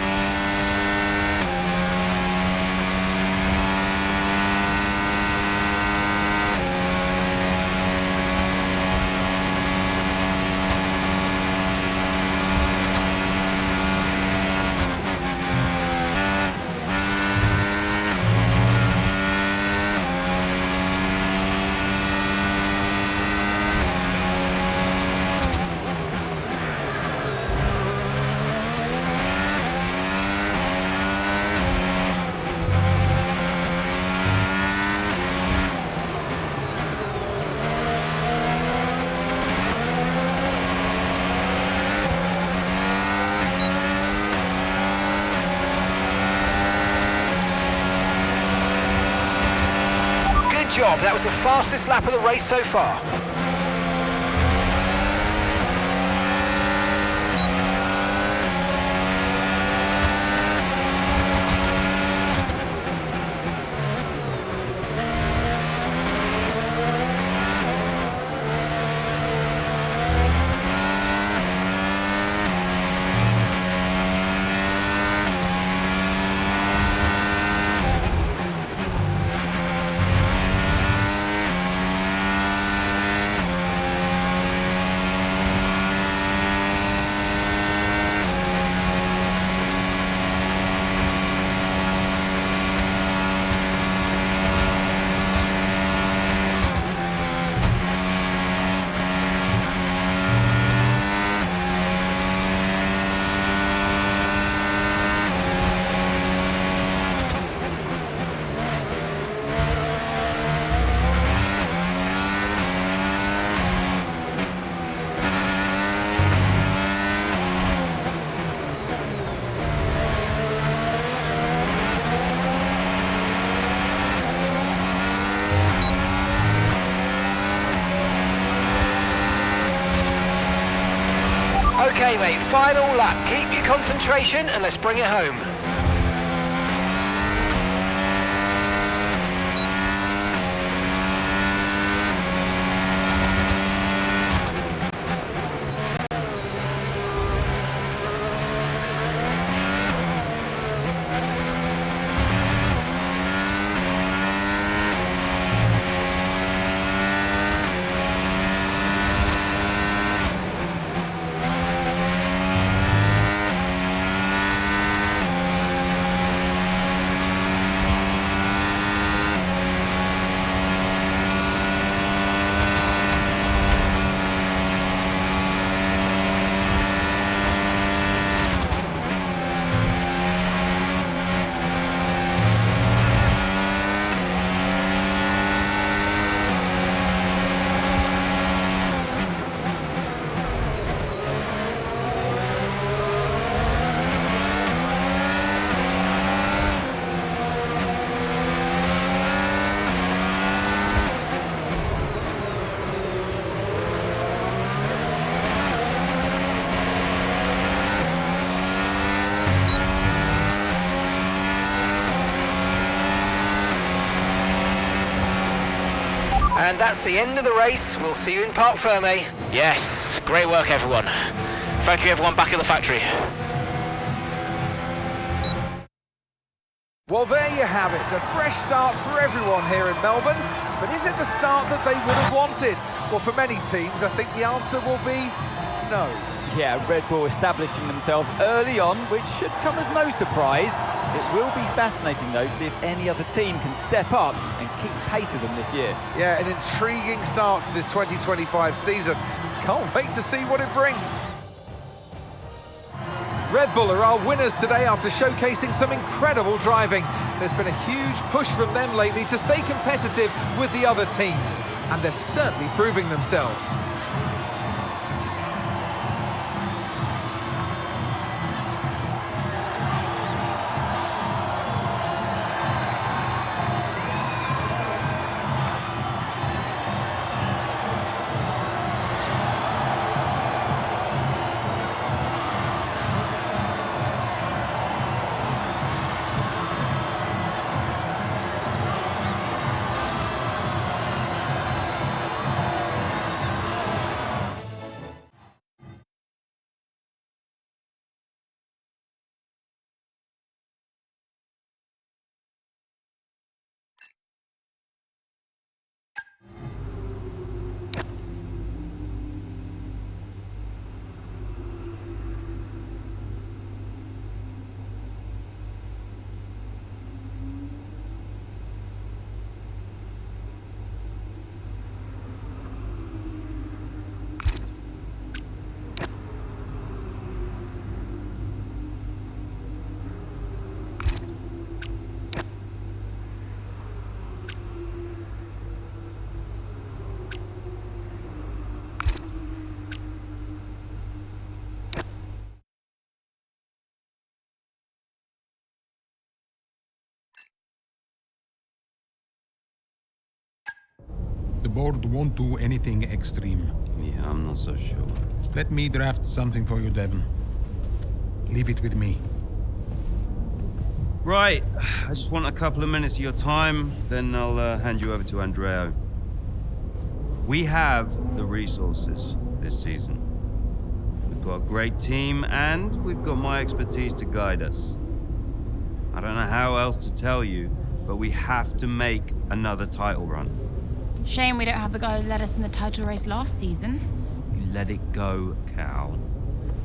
Good job, that was the fastest lap of the race so far. Okay, mate, final lap. Keep your concentration and let's bring it home. And that's the end of the race. We'll see you in Parc Ferme. Yes, great work, everyone. Thank you, everyone back at the factory. Well, there you have it. A fresh start for everyone here in Melbourne. But is it the start that they would have wanted? Well, for many teams, I think the answer will be no. Yeah, Red Bull establishing themselves early on, which should come as no surprise. It will be fascinating, though, to see if any other team can step up and keep pace with them this year. Yeah, an intriguing start to this 2025 season. Can't wait to see what it brings. Red Bull are our winners today after showcasing some incredible driving. There's been a huge push from them lately to stay competitive with the other teams, and they're certainly proving themselves. The board won't do anything extreme. Yeah, I'm not so sure. Let me draft something for you, Devon. Leave it with me. Right, I just want a couple of minutes of your time, then I'll hand you over to Andreo. We have the resources this season. We've got a great team, and we've got my expertise to guide us. I don't know how else to tell you, but we have to make another title run. Shame we don't have the guy who led us in the title race last season. You let it go, Cal.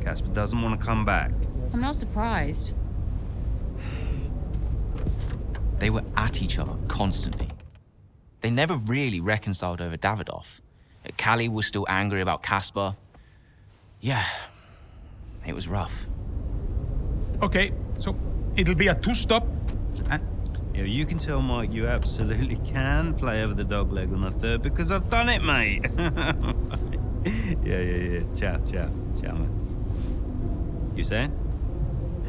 Casper doesn't want to come back. I'm not surprised. They were at each other constantly. They never really reconciled over Davidoff. Callie was still angry about Casper. Yeah, it was rough. Okay, so it'll be a two-stop. Yeah, you can tell Mike you absolutely can play over the dog leg on the third because I've done it, mate. Yeah. Ciao, man. You saying?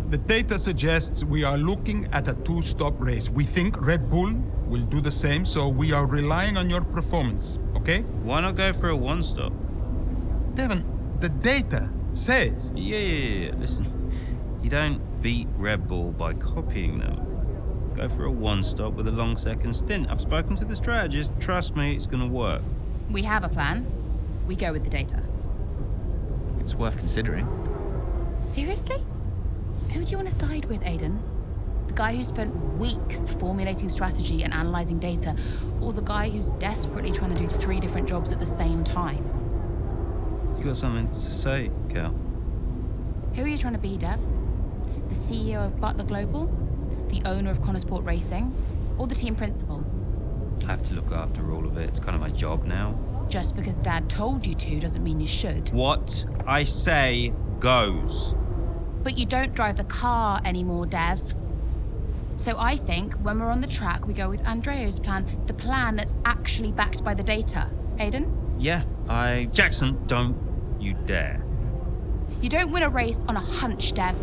The data suggests we are looking at a two-stop race. We think Red Bull will do the same, so we are relying on your performance, okay? Why not go for a one-stop? Devon, the data says. Yeah. Listen, you don't beat Red Bull by copying them. Go for a one-stop with a long second stint. I've spoken to the strategist. Trust me, it's going to work. We have a plan. We go with the data. It's worth considering. Seriously? Who do you want to side with, Aiden? The guy who spent weeks formulating strategy and analysing data, or the guy who's desperately trying to do 3 different jobs at the same time? You got something to say, Cal? Who are you trying to be, Dev? The CEO of Butler Global? The owner of Connorsport Racing? Or the team principal? I have to look after all of it. It's kind of my job now. Just because Dad told you to doesn't mean you should. What I say goes. But you don't drive the car anymore, Dev. So I think when we're on the track, we go with Andreo's plan, the plan that's actually backed by the data. Aiden? Yeah, Jackson, don't you dare. You don't win a race on a hunch, Dev.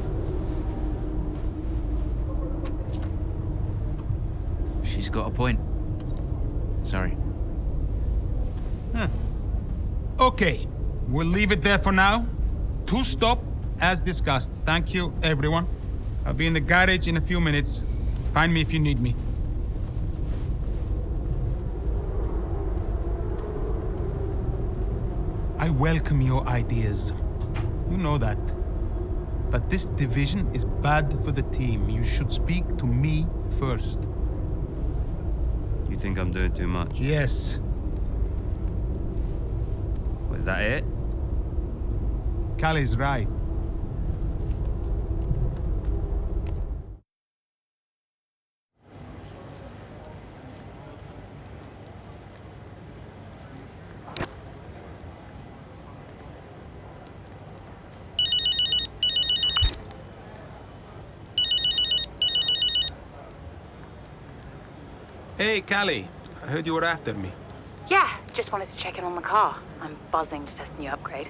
She's got a point. Sorry. Okay, we'll leave it there for now. 2 stop, as discussed. Thank you, everyone. I'll be in the garage in a few minutes. Find me if you need me. I welcome your ideas. You know that. But this division is bad for the team. You should speak to me first. You think I'm doing too much? Yes. Was that it? Callie's right. Hey, Callie. I heard you were after me. Yeah, just wanted to check in on the car. I'm buzzing to test the new upgrade.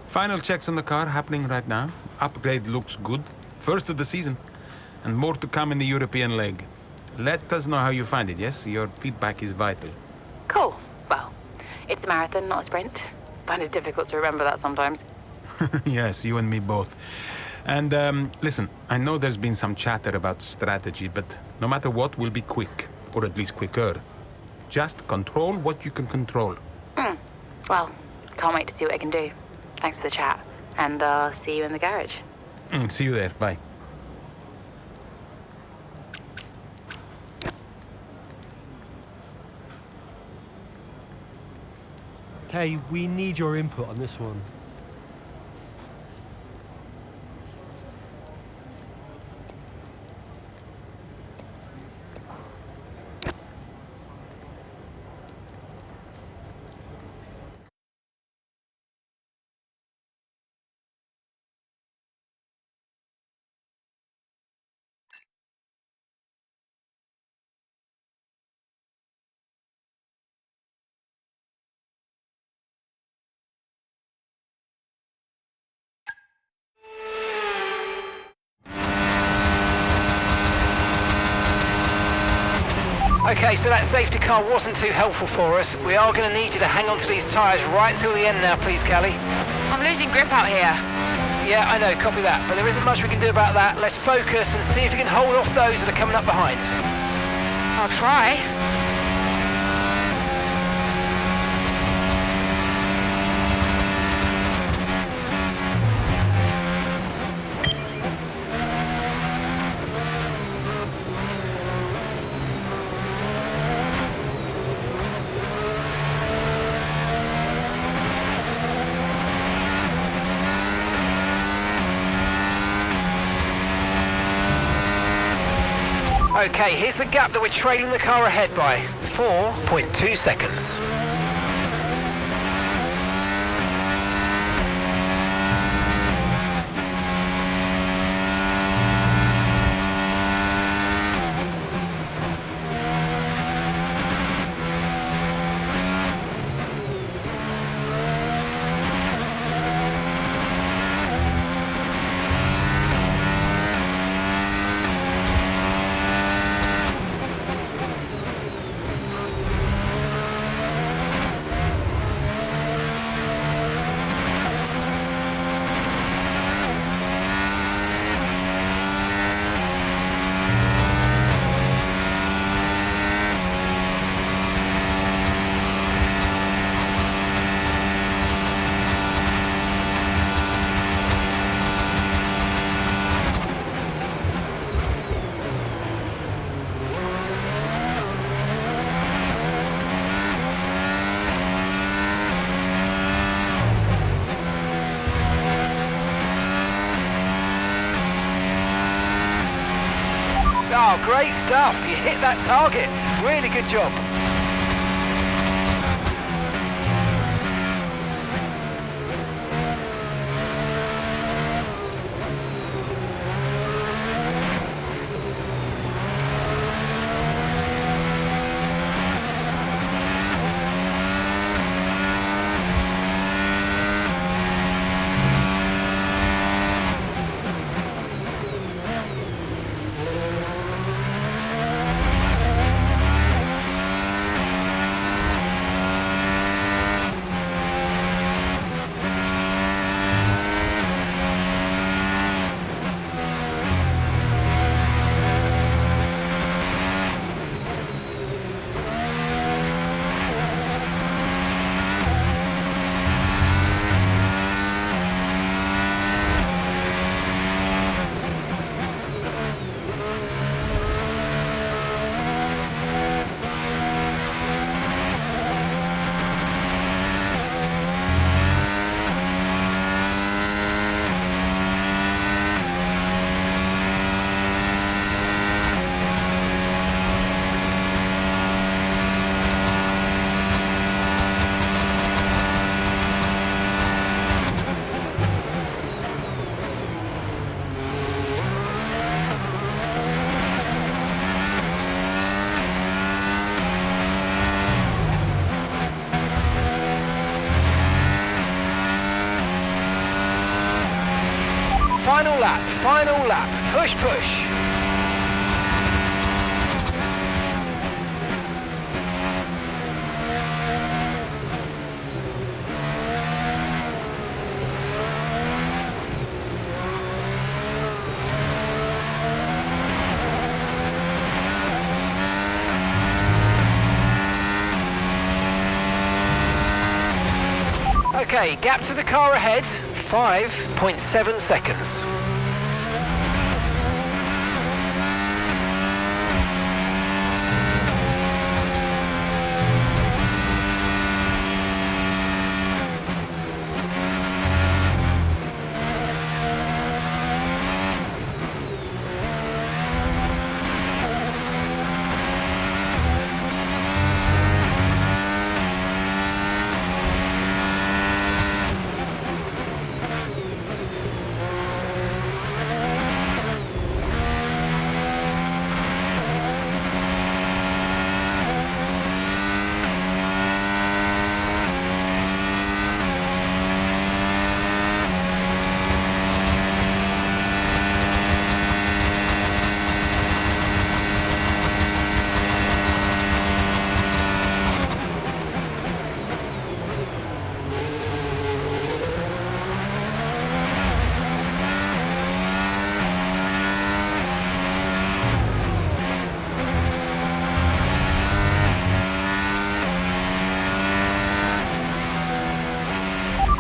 Final checks on the car happening right now. Upgrade looks good. First of the season. And more to come in the European leg. Let us know how you find it, yes? Your feedback is vital. Cool. Well, it's a marathon, not a sprint. Find it difficult to remember that sometimes. Yes, you and me both. And listen, I know there's been some chatter about strategy, but no matter what, we'll be quick. Or at least quicker. Just control what you can control. Well, can't wait to see what I can do. Thanks for the chat. And see you in the garage. See you there. Bye. Hey, we need your input on this one. Okay, so that safety car wasn't too helpful for us. We are going to need you to hang on to these tyres right till the end now, please, Callie. I'm losing grip out here. Yeah, I know, copy that. But there isn't much we can do about that. Let's focus and see if we can hold off those that are coming up behind. I'll try. Okay, here's the gap that we're trailing the car ahead by. 4.2 seconds. great stuff. You hit that target. Really good job. Final lap, push, push. Okay, gap to the car ahead, 5.7 seconds.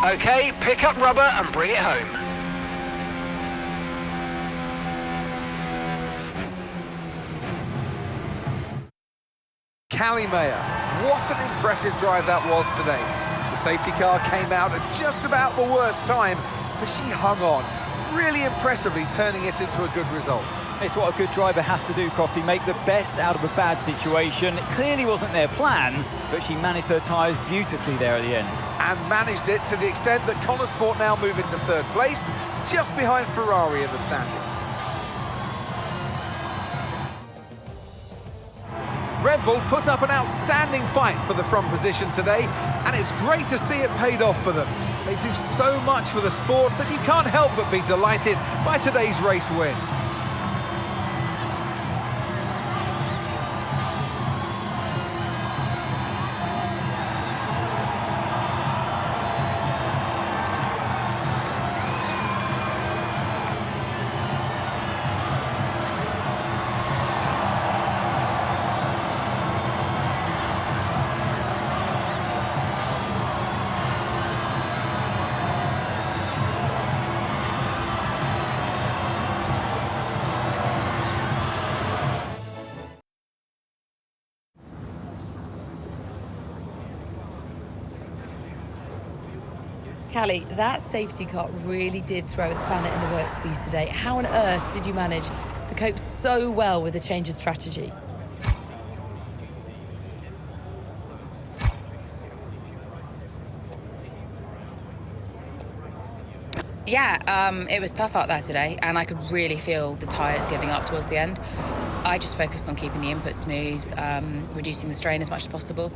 Okay, pick up rubber and bring it home. Callie Mayer, what an impressive drive that was today. The safety car came out at just about the worst time, but she hung on, really impressively turning it into a good result. It's what a good driver has to do, Crofty, make the best out of a bad situation. It clearly wasn't their plan, but she managed her tyres beautifully there at the end. And managed it to the extent that Konner Sport now move into third place, just behind Ferrari in the standings. Red Bull put up an outstanding fight for the front position today, and it's great to see it paid off for them. They do so much for the sports that you can't help but be delighted by today's race win. Callie, that safety car really did throw a spanner in the works for you today. How on earth did you manage to cope so well with the change of strategy? Yeah, it was tough out there today, and I could really feel the tyres giving up towards the end. I just focused on keeping the input smooth, reducing the strain as much as possible.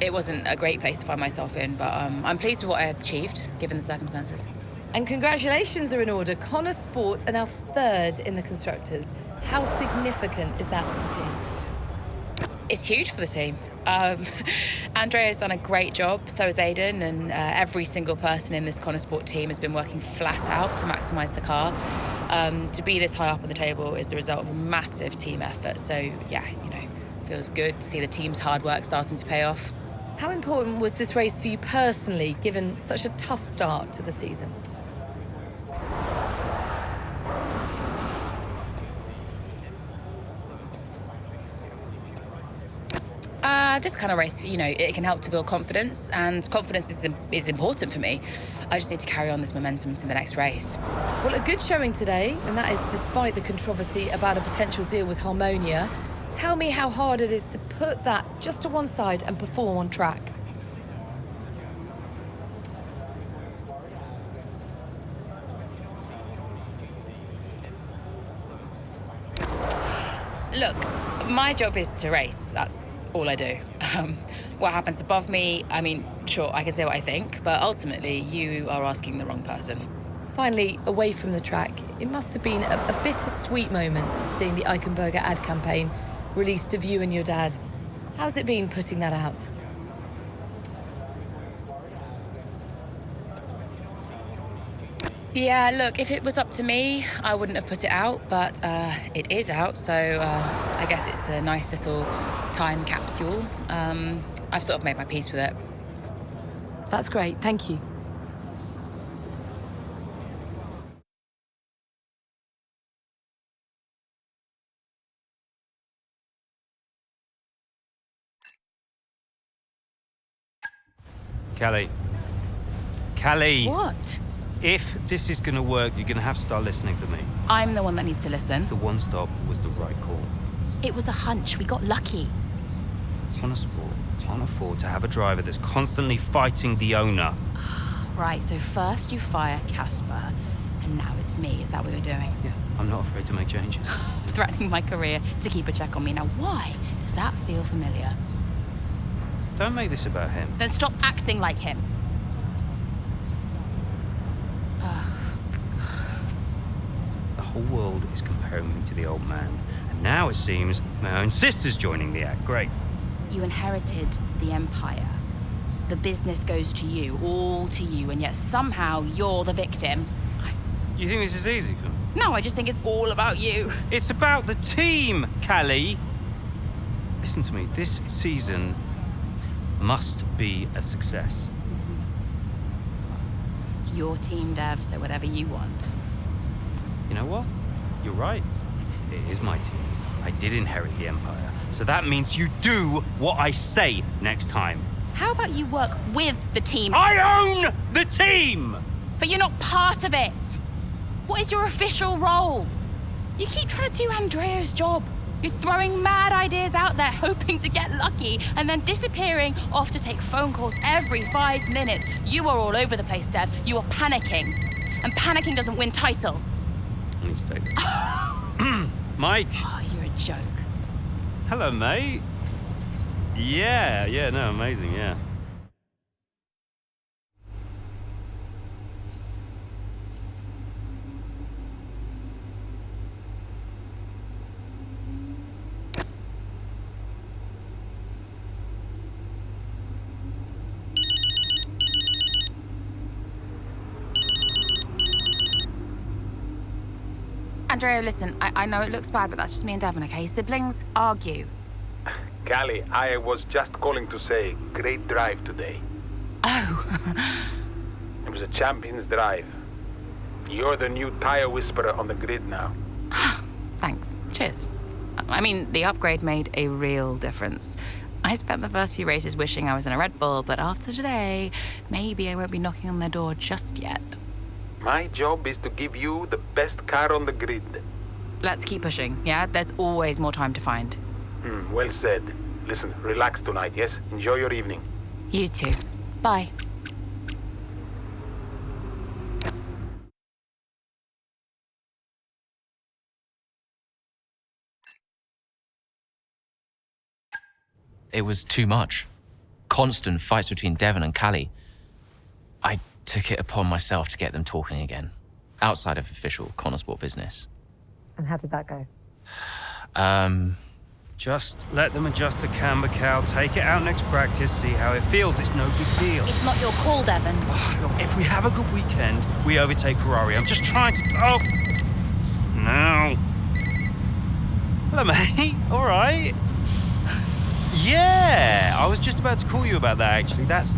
It wasn't a great place to find myself in, but I'm pleased with what I achieved, given the circumstances. And congratulations are in order. Konner Sport are now third in the Constructors. How significant is that for the team? It's huge for the team. Andreo's done a great job, so has Aidan, and every single person in this Konner Sport team has been working flat out to maximise the car. To be this high up on the table is the result of a massive team effort, so yeah, feels good to see the team's hard work starting to pay off. How important was this race for you personally, given such a tough start to the season? This kind of race, it can help to build confidence, and confidence is important for me. I just need to carry on this momentum to the next race. Well, a good showing today, and that is despite the controversy about a potential deal with Harmonia. Tell me how hard it is to put that just to one side and perform on track. Look, my job is to race. That's all I do. What happens above me, sure, I can say what I think, but ultimately you are asking the wrong person. Finally, away from the track, it must have been a bittersweet moment seeing the Eichenberger ad campaign released of you and your dad. How's it been putting that out? Yeah, look, if it was up to me, I wouldn't have put it out, but it is out, so I guess it's a nice little time capsule. I've sort of made my peace with it. That's great, thank you. Callie. What? If this is going to work, you're going to have to start listening to me. I'm the one that needs to listen. The one stop was the right call. It was a hunch. We got lucky. Konner Sport can't afford to have a driver that's constantly fighting the owner. Right, so first you fire Casper, and now it's me. Is that what you're doing? Yeah, I'm not afraid to make changes. Threatening my career to keep a check on me. Now, why does that feel familiar? Don't make this about him. Then stop acting like him. The whole world is comparing me to the old man. And now it seems my own sister's joining the act. Great. You inherited the empire. The business goes to you, all to you, and yet somehow you're the victim. You think this is easy for me? No, I just think it's all about you. It's about the team, Callie. Listen to me, this season must be a success. It's your team, Dev, so whatever you want. You know what? You're right. It is my team. I did inherit the empire. So that means you do what I say next time. How about you work with the team? I own the team! But you're not part of it. What is your official role? You keep trying to do Andreo's job. You're throwing mad ideas out there, hoping to get lucky, and then disappearing off to take phone calls every 5 minutes. You are all over the place, Dev. You are panicking. And panicking doesn't win titles. I need to take this. Mike. Oh, you're a joke. Hello, mate. Yeah, no, amazing, yeah. Andreo, listen, I know it looks bad, but that's just me and Devon, okay? Siblings argue. Callie, I was just calling to say, great drive today. Oh. It was a champion's drive. You're the new tire whisperer on the grid now. Thanks. Cheers. I mean, the upgrade made a real difference. I spent the first few races wishing I was in a Red Bull, but after today, maybe I won't be knocking on their door just yet. My job is to give you the best car on the grid. let's keep pushing, yeah? There's always more time to find. Well said. Listen, relax tonight, yes? Enjoy your evening. You too. Bye. It was too much. Constant fights between Devon and Callie. I took it upon myself to get them talking again, outside of official Connorsport business. And how did that go? Just let them adjust the camber, Cal. Take it out next practice, see how it feels. It's no big deal. It's not your call, Devon. Look, if we have a good weekend, we overtake Ferrari. I'm just trying to... Oh! No. Hello, mate. All right. Yeah, I was just about to call you about that, actually. That's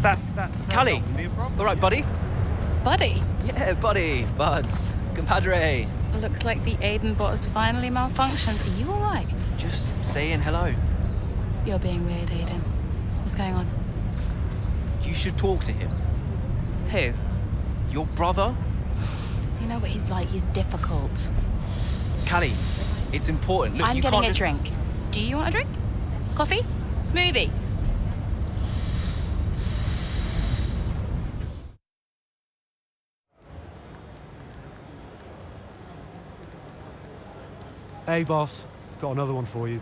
Callie, all right, buddy? Buddy? Yeah, buddy, buds, compadre. Looks like the Aiden bot has finally malfunctioned. Are you all right? Just saying hello. You're being weird, Aiden. What's going on? You should talk to him. Who? Your brother? You know what he's like. He's difficult. Callie, it's important. Look, I'm you getting can't a just... drink. Do you want a drink? Coffee? Smoothie? Hey, boss. Got another one for you.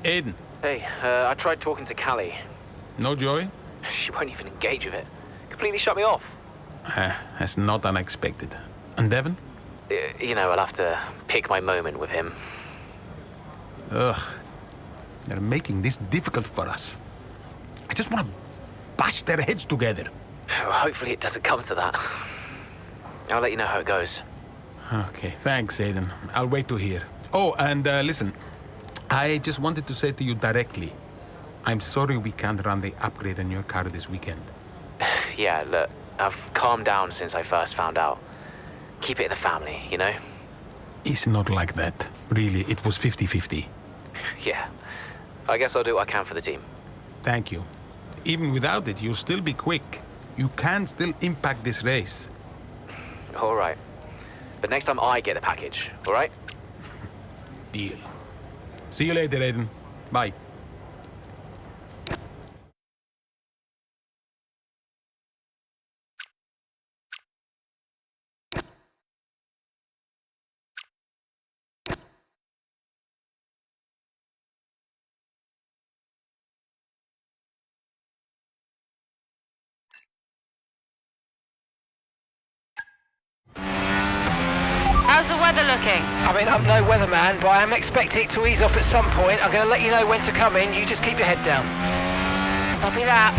Aiden. Hey, I tried talking to Callie. No joy? She won't even engage with it. Completely shut me off. That's not unexpected. And Devon? You know, I'll have to pick my moment with him. Ugh. They're making this difficult for us. I just want to bash their heads together. Well, hopefully it doesn't come to that. I'll let you know how it goes. Okay, thanks, Aiden. I'll wait to hear. Oh, and listen. I just wanted to say to you directly, I'm sorry we can't run the upgrade on your car this weekend. Yeah, look, I've calmed down since I first found out. Keep it in the family, you know? It's not like that. Really, it was 50-50. Yeah. I guess I'll do what I can for the team. Thank you. Even without it, you'll still be quick. You can still impact this race. All right. But next time I get the package, all right? Deal. See you later, Aiden. Bye. How's the weather looking? I mean, I'm no weatherman, but I am expecting it to ease off at some point. I'm going to let you know when to come in. You just keep your head down. Copy that.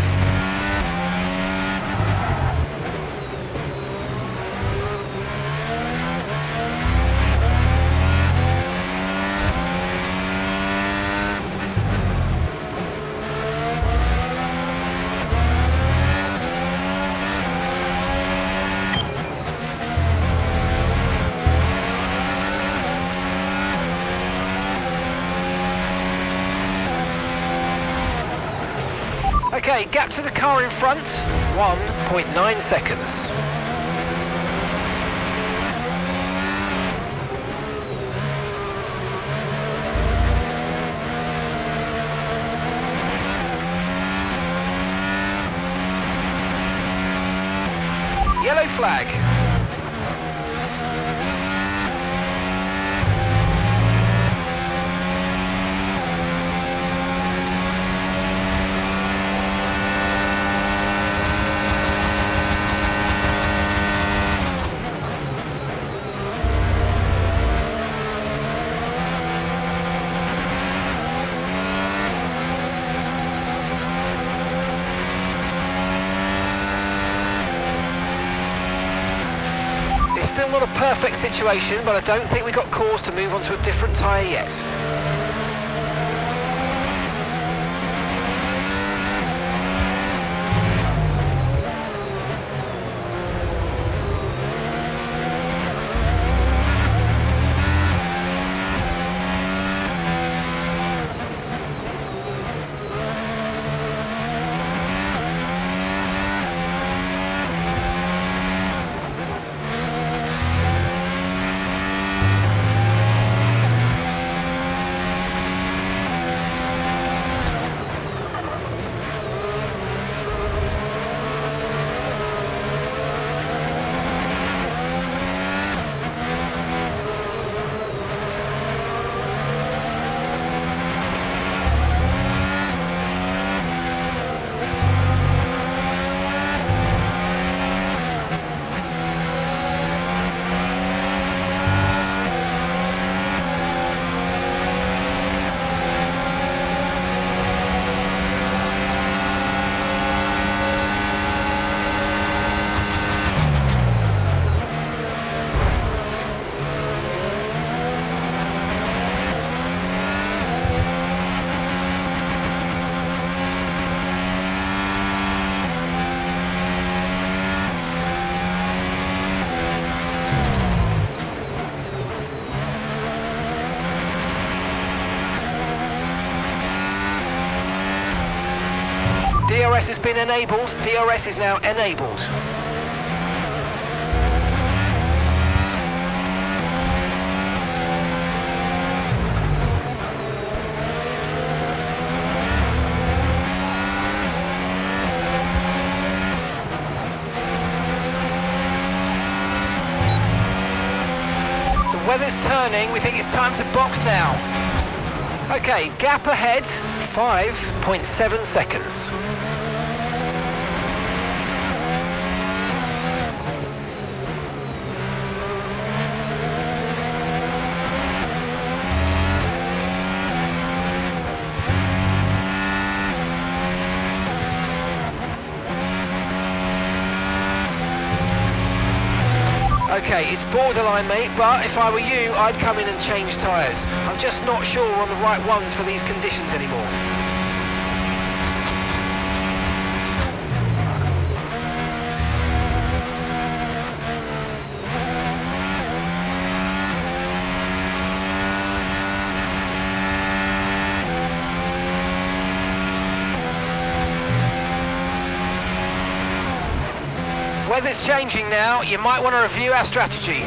Okay, gap to the car in front, 1.9 seconds. Yellow flag. still not a perfect situation, but I don't think we've got cause to move on to a different tyre yet. DRS has been enabled. DRS is now enabled. The weather's turning. We think it's time to box now. Okay, gap ahead, 5.7 seconds. Okay, it's borderline, mate, but if I were you, I'd come in and change tyres. I'm just not sure we're on the right ones for these conditions anymore. Weather's changing now. You might want to review our strategy.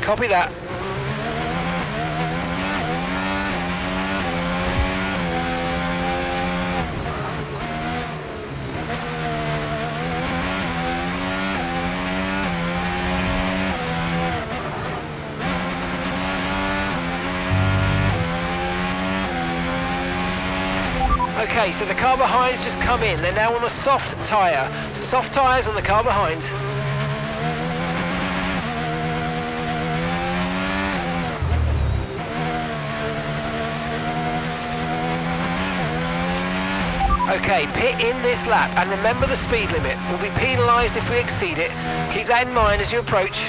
Copy that. Okay, so the car behind's just come in. They're now on the soft tyre. Soft tyres on the car behind. Okay, pit in this lap, and remember the speed limit. We'll be penalised if we exceed it. Keep that in mind as you approach.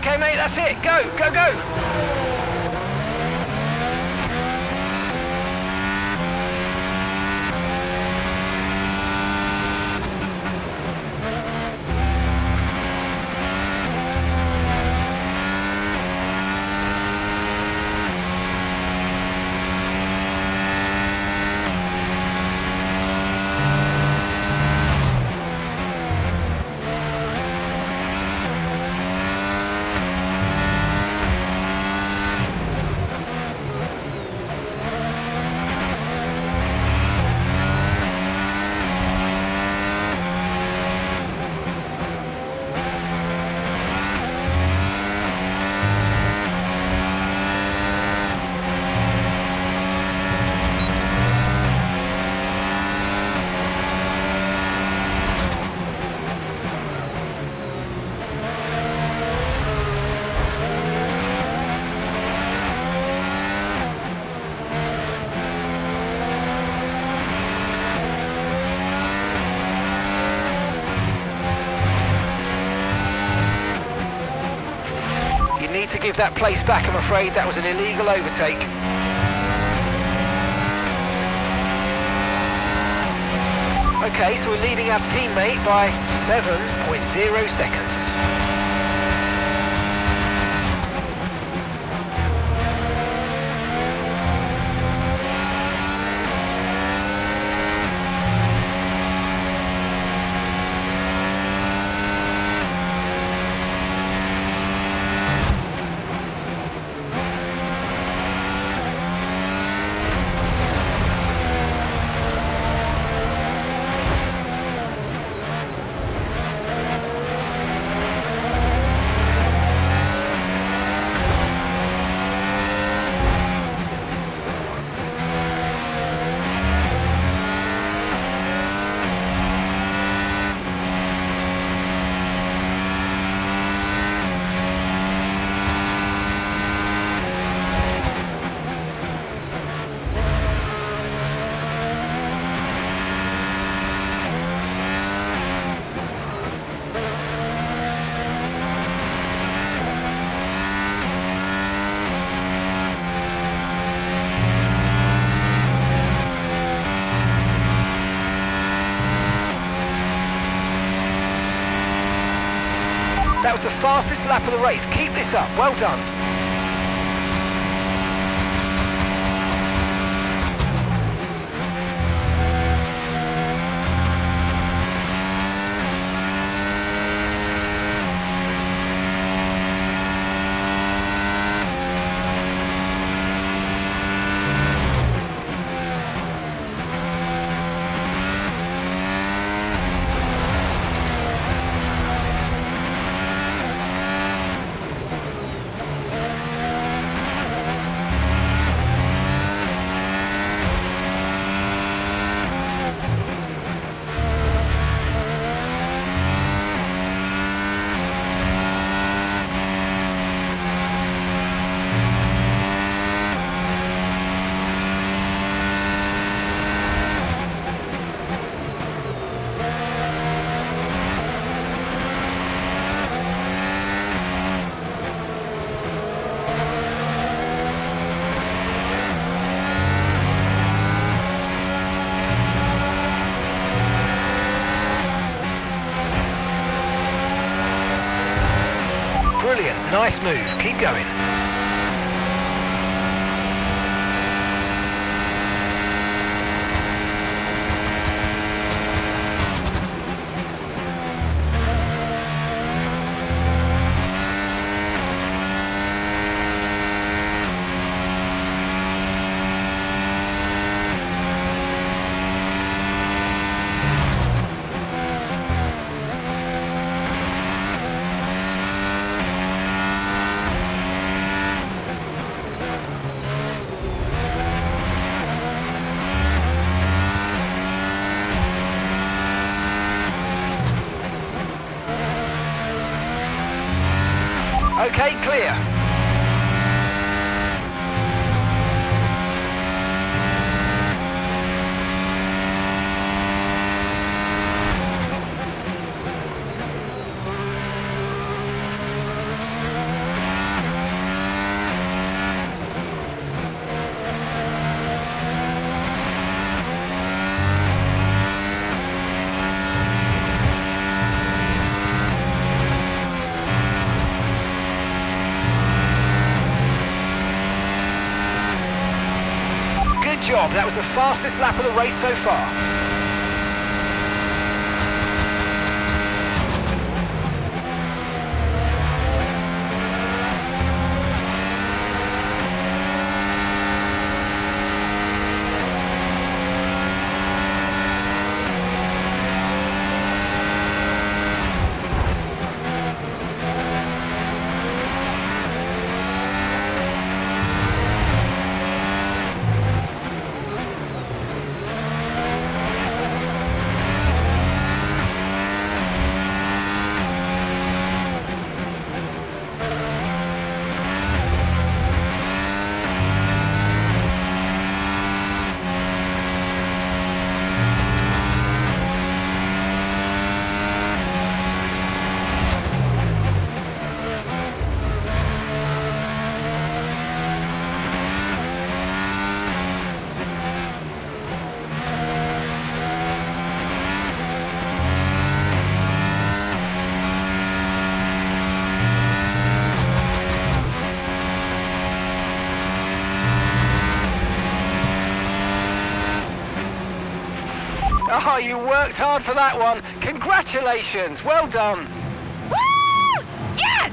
Okay, mate, that's it. Go, go, go. that place back, I'm afraid. That was an illegal overtake. Okay, so we're leading our teammate by 7.0 seconds. That was the fastest lap of the race. Keep this up. Well done. Brilliant, nice move, keep going. Okay, clear. Good job, that was the fastest lap of the race so far. Oh, you worked hard for that one. Congratulations. Well done. Woo! Yes!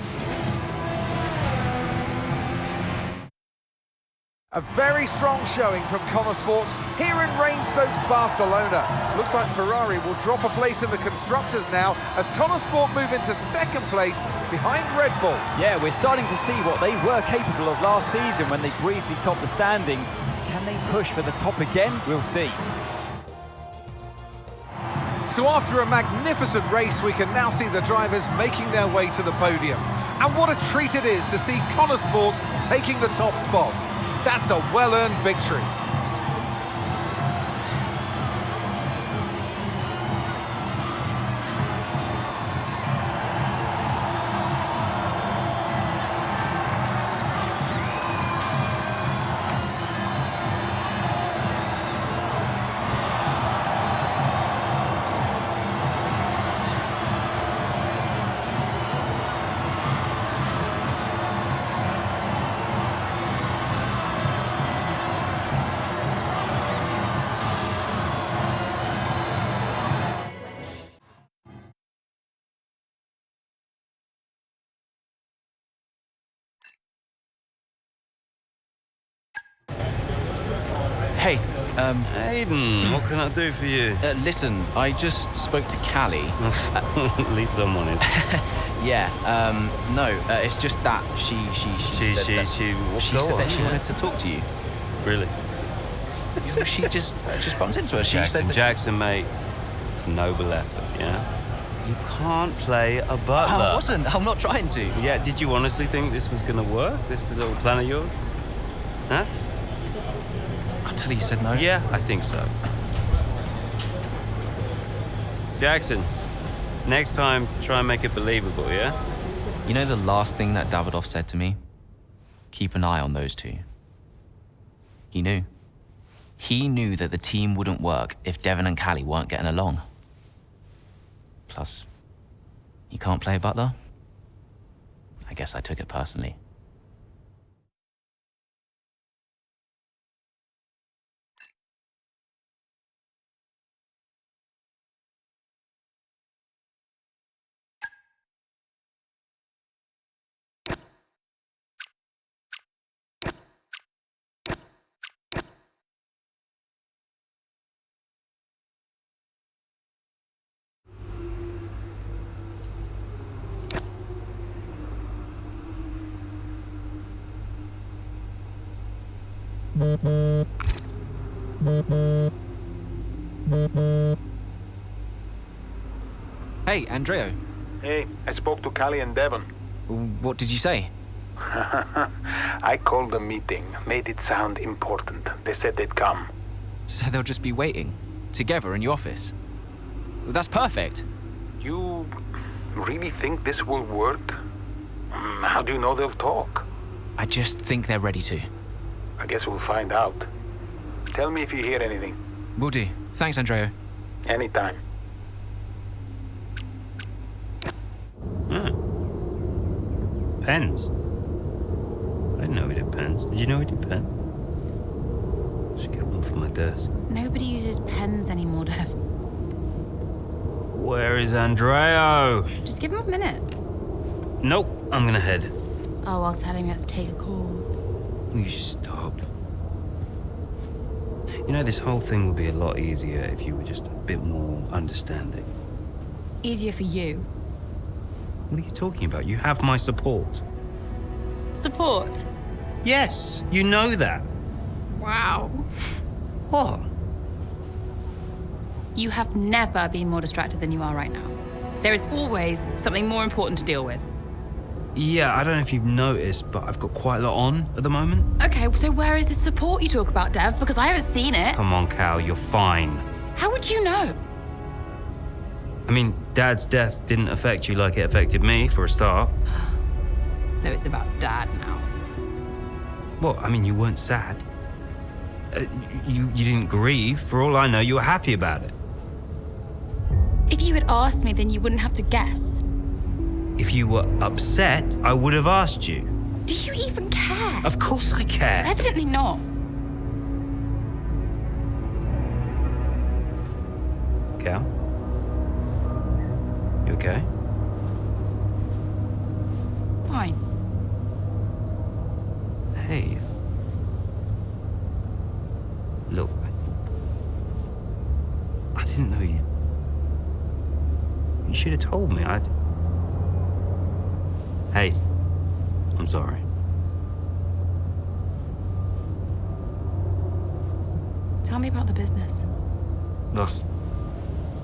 A very strong showing from Konner Sport here in rain-soaked Barcelona. Looks like Ferrari will drop a place in the Constructors now as Konner Sport move into second place behind Red Bull. Yeah, we're starting to see what they were capable of last season when they briefly topped the standings. Can they push for the top again? We'll see. So after a magnificent race, we can now see the drivers making their way to the podium. And what a treat it is to see Konner Sport taking the top spot. That's a well-earned victory. Hey, Hayden, what can I do for you? Listen, I just spoke to Callie. At least someone is. Yeah, no, it's just that she said that she wanted to talk to you. Really? She just bumped into her. She said that Jackson, mate, it's a noble effort, yeah? You can't play a butler. I wasn't. I'm not trying to. Yeah, did you honestly think this was going to work, this little plan of yours? Huh? Until he said no. Yeah, I think so. Jackson, next time, try and make it believable, yeah? You know the last thing that Davidoff said to me? Keep an eye on those two. He knew. He knew that the team wouldn't work if Devon and Callie weren't getting along. Plus, you can't play butler? I guess I took it personally. Hey, Andreo. Hey, I spoke to Callie and Devon. What did you say? I called the meeting, made it sound important. They said they'd come. So they'll just be waiting, together in your office? That's perfect. You really think this will work? How do you know they'll talk? I just think they're ready to. I guess we'll find out. Tell me if you hear anything. Will do. Thanks, Andreo. Anytime. Pens. I didn't know we did pens. Did you know we did pens? Should get one from my desk. Nobody uses pens anymore, Dev. Where is Andreo? Just give him a minute. Nope, I'm gonna head. Oh, I'll tell him he has to take a call. You stop. You know, this whole thing would be a lot easier if you were just a bit more understanding. Easier for you. What are you talking about? You have my support. Support? Yes, you know that. Wow. What? You have never been more distracted than you are right now. There is always something more important to deal with. Yeah, I don't know if you've noticed, but I've got quite a lot on at the moment. Okay, so where is the support you talk about, Dev? Because I haven't seen it. Come on, Cal, you're fine. How would you know? I mean, Dad's death didn't affect you like it affected me, for a start. So it's about Dad now. Well, I mean, you weren't sad. You didn't grieve. For all I know, you were happy about it. If you had asked me, then you wouldn't have to guess. If you were upset, I would have asked you. Do you even care? Of course I care. Evidently not. Cal? You okay? Fine. Hey. Look. I didn't know you. You should have told me. Hey. I'm sorry. Tell me about the business. Look.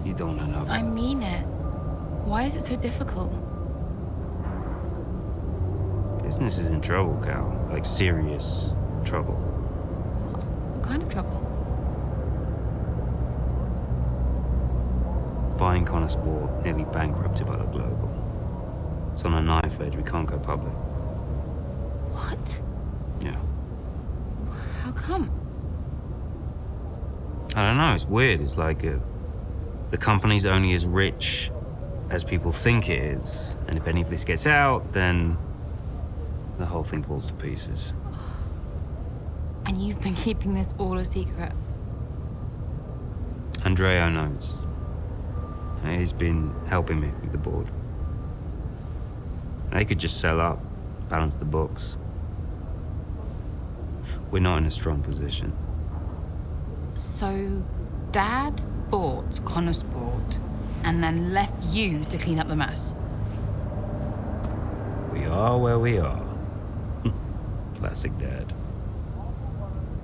You don't want to know. I mean it. Why is it so difficult? Business is in trouble, Cal. Like, serious trouble. What kind of trouble? Buying Konner Sport nearly bankrupted by the Global. It's on a knife edge. We can't go public. What? Yeah. How come? I don't know. It's weird. It's like the company's only as rich as people think it is. And if any of this gets out, then the whole thing falls to pieces. And you've been keeping this all a secret? Andreo knows. He's been helping me with the board. They could just sell up, balance the books. We're not in a strong position. So, Dad bought Konner Sport and then left you to clean up the mess? We are where we are. Classic Dad.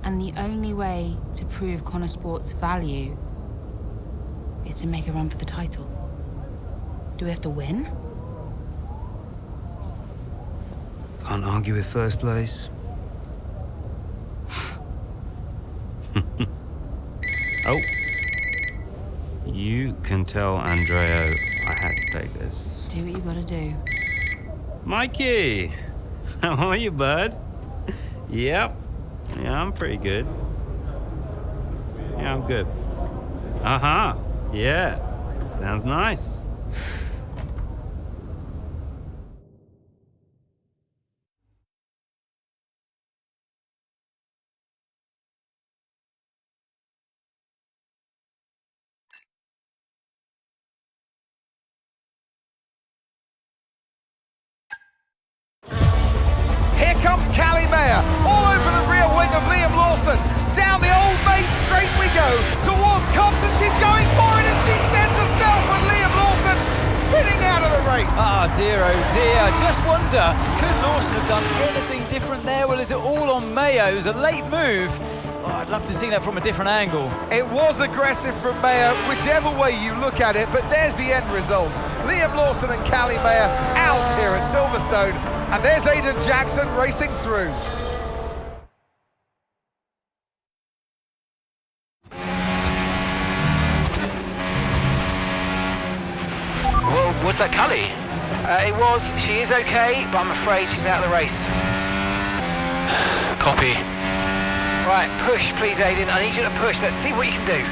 And the only way to prove Konner Sport's value is to make a run for the title. Do we have to win? Can't argue with first place. Oh. You can tell Andreo I had to take this. Do what you gotta do. Mikey! How are you, bud? Yep. Yeah, I'm pretty good. Yeah, I'm good. Uh-huh. Yeah. Sounds nice. Here comes Callie Mayer, all over the rear wing of Liam Lawson. Down the old main straight we go, towards Thompson. She's going for it, and she sends herself with Liam Lawson spinning out of the race. Ah, dear, oh dear. Just wonder, could Lawson have done anything different there? Well, is it all on Mayo? It was a late move. Oh, I'd love to see that from a different angle. It was aggressive from Mayer, whichever way you look at it, but there's the end result. Liam Lawson and Callie Mayer out here at Silverstone, and there's Aidan Jackson racing through. Well, was that Callie? It was. She is okay, but I'm afraid she's out of the race. Copy. Right, push, please, Aidan. I need you to push. Let's see what you can do.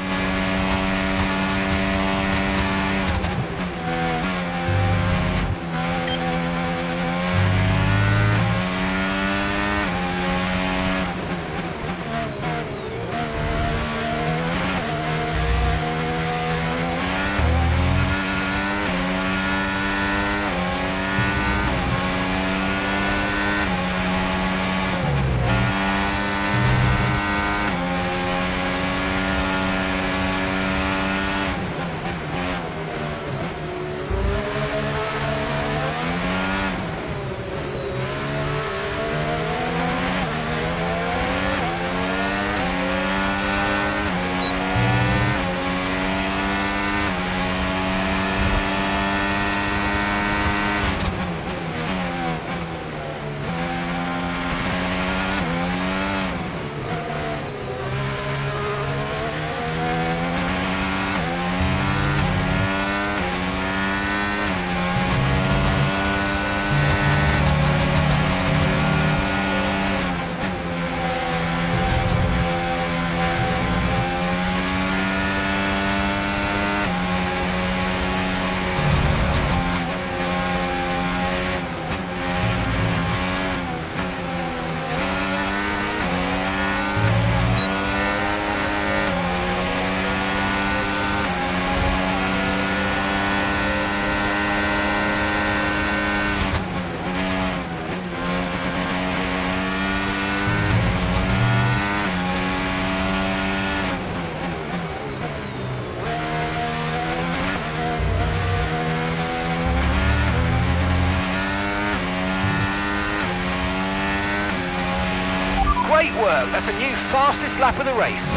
superb. That's a new fastest lap of the race.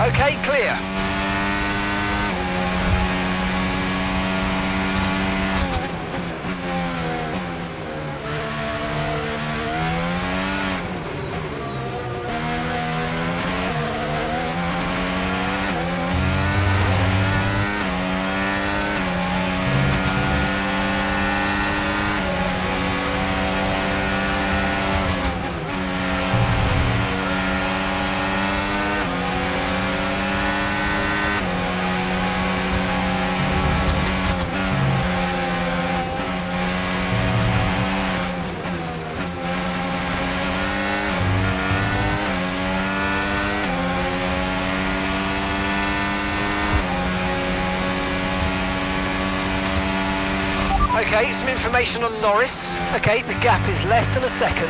Okay, clear. Okay, some information on Norris. Okay, the gap is less than a second.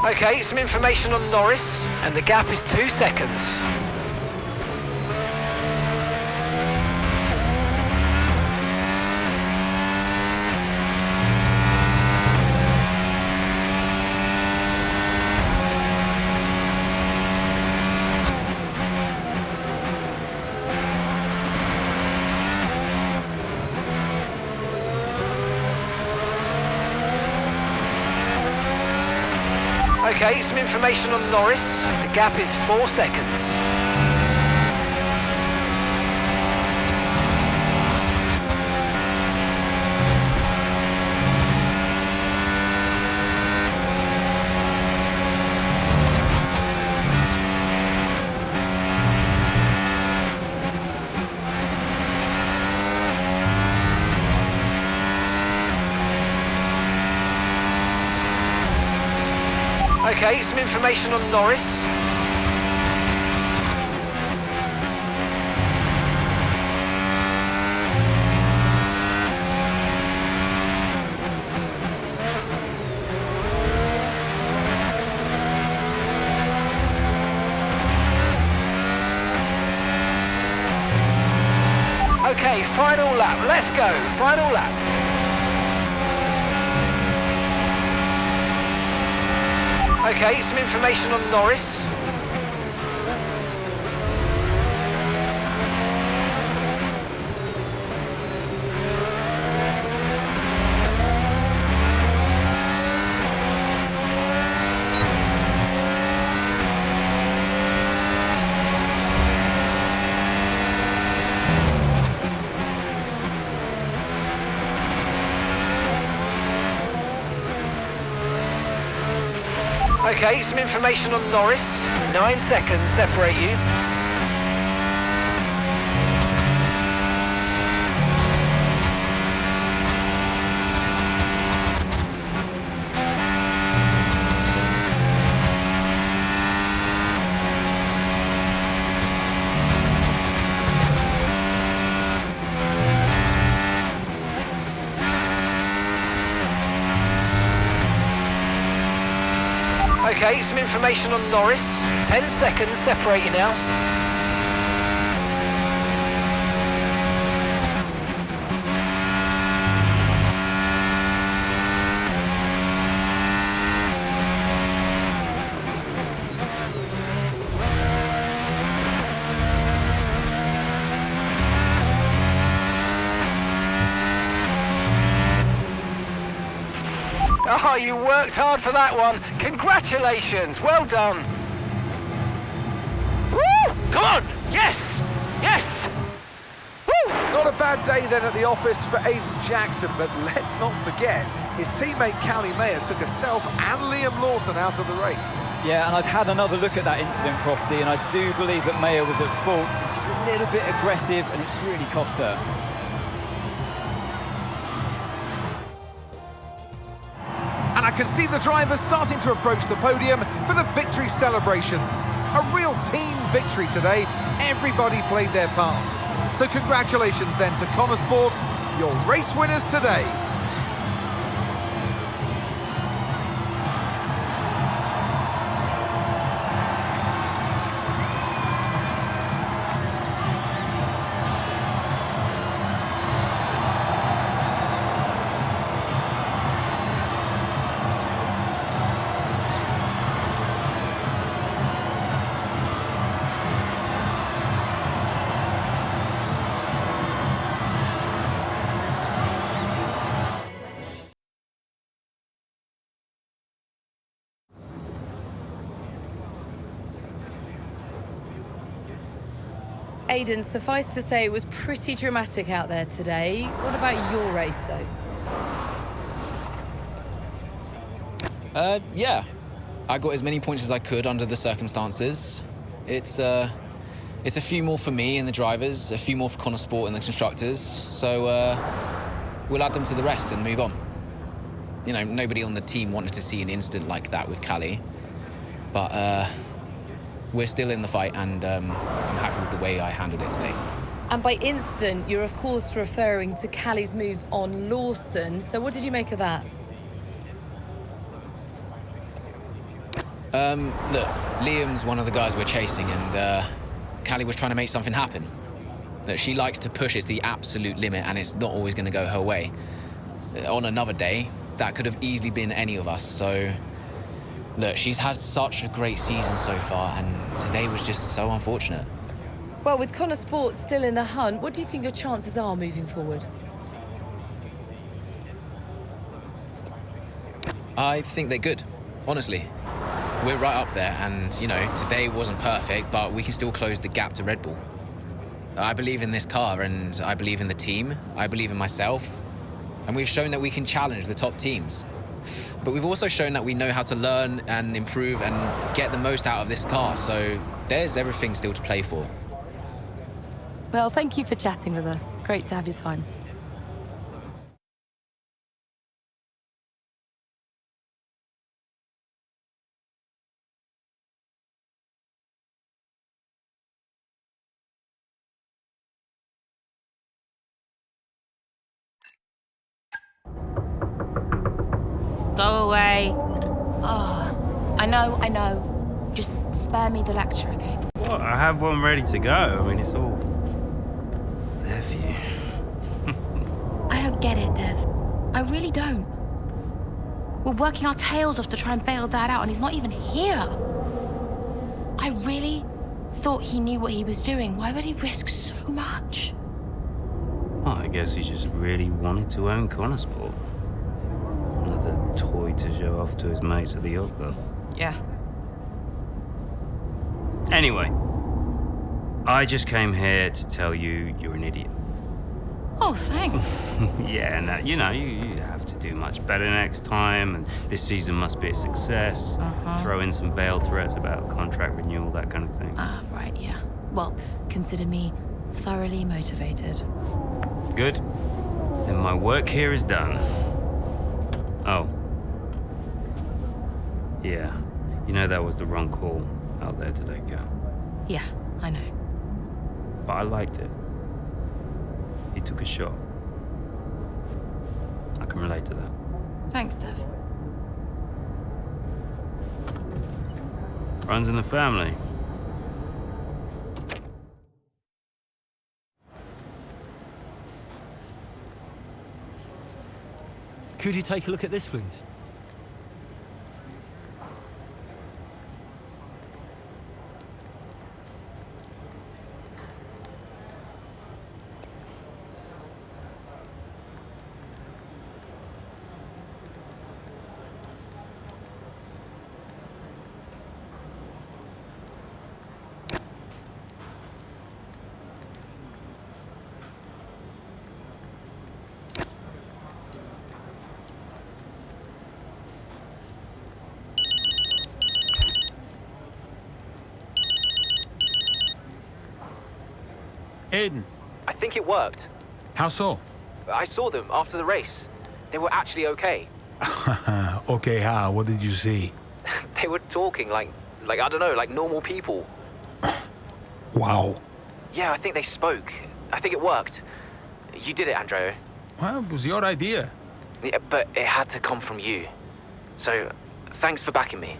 Okay, some information on Norris, and the gap is 2 seconds. Okay, some information on Norris. The gap is 4 seconds. Okay, some information on Norris. Okay, final lap. Let's go. Final lap. Okay, some information on Norris. Okay, some information on Norris. 9 seconds separate you. Okay, some information on Norris. 10 seconds separate you now. Oh, you worked hard for that one. Congratulations, well done. Woo! Come on, yes, yes. Woo! Not a bad day then at the office for Aiden Jackson, but let's not forget, his teammate Callie Mayer took herself and Liam Lawson out of the race. Yeah, and I've had another look at that incident, Crofty, and I do believe that Mayer was at fault. It's just a little bit aggressive, and it's really cost her. And I can see the drivers starting to approach the podium for the victory celebrations. A real team victory today. Everybody played their part. So congratulations then to Konner Sport, your race winners today. Aiden, suffice to say it was pretty dramatic out there today. What about your race, though? Yeah. I got as many points as I could under the circumstances. It's a few more for me and the drivers, a few more for Konner Sport and the constructors. So we'll add them to the rest and move on. You know, nobody on the team wanted to see an incident like that with Callie, but we're still in the fight, and I'm happy with the way I handled it today. And by incident, you're of course referring to Callie's move on Lawson. So what did you make of that? Look, Liam's one of the guys we're chasing, and Callie was trying to make something happen. Look, she likes to push it to the absolute limit, and it's not always going to go her way. On another day, that could have easily been any of us, so... Look, she's had such a great season so far, and today was just so unfortunate. Well, with Konner Sport still in the hunt, what do you think your chances are moving forward? I think they're good, honestly. We're right up there, and, you know, today wasn't perfect, but we can still close the gap to Red Bull. I believe in this car, and I believe in the team. I believe in myself. And we've shown that we can challenge the top teams. But we've also shown that we know how to learn and improve and get the most out of this car, so there's everything still to play for. Well, thank you for chatting with us. Great to have your time. Go away. Oh, I know. Just spare me the lecture, okay? What? I have one ready to go. I mean, it's all there for you. I don't get it, Dev. I really don't. We're working our tails off to try and bail Dad out, and he's not even here. I really thought he knew what he was doing. Why would he risk so much? Well, I guess he just really wanted to own Konner Sport. Another toy to show off to his mates at the yacht club. Yeah. Anyway, I just came here to tell you you're an idiot. Oh, thanks. Yeah, no, you know, you have to do much better next time, and this season must be a success. Throw in some veiled threats about contract renewal, that kind of thing. Ah, right, yeah. Well, consider me thoroughly motivated. Good. Then my work here is done. Oh. Yeah. You know that was the wrong call out there today, Cal. Yeah, I know. But I liked it. He took a shot. I can relate to that. Thanks, Dev. Runs in the family. Could you take a look at this, please? Aiden. I think it worked. How so? I saw them after the race. They were actually okay. Okay, how? What did you see? They were talking like I don't know, like normal people. Wow. Yeah, I think they spoke. I think it worked. You did it, Andreo. Well, it was your idea. Yeah, but it had to come from you. So, thanks for backing me.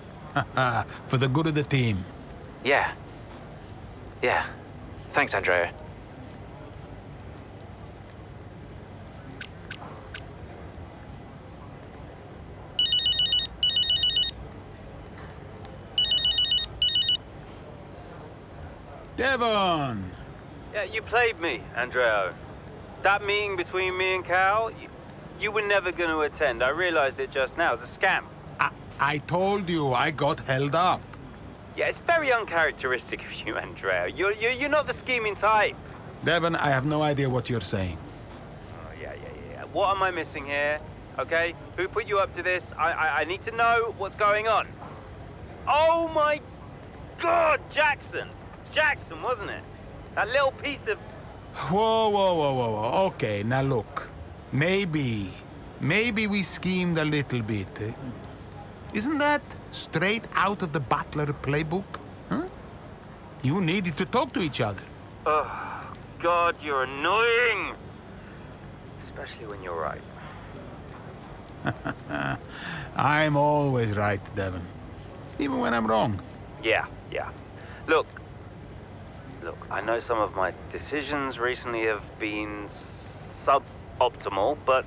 For the good of the team. Yeah. Yeah. Thanks, Andreo. Devon! Yeah, you played me, Andreo. That meeting between me and Cal, you were never going to attend. I realized it just now. It's a scam. I told you I got held up. Yeah, it's very uncharacteristic of you, Andreo. You're not the scheming type. Devon, I have no idea what you're saying. Oh, yeah. What am I missing here? Okay? Who put you up to this? I need to know what's going on. Oh, my God! Jackson! Jackson, wasn't it? That little piece of... Whoa. Okay, now look. Maybe we schemed a little bit. Isn't that straight out of the Butler playbook? Huh? You needed to talk to each other. Oh, God, you're annoying! Especially when you're right. I'm always right, Devon. Even when I'm wrong. Yeah. Look, I know some of my decisions recently have been suboptimal, but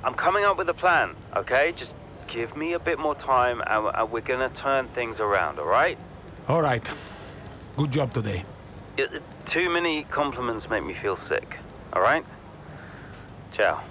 I'm coming up with a plan, okay? Just give me a bit more time and we're gonna turn things around, all right? All right. Good job today. Too many compliments make me feel sick, all right? Ciao.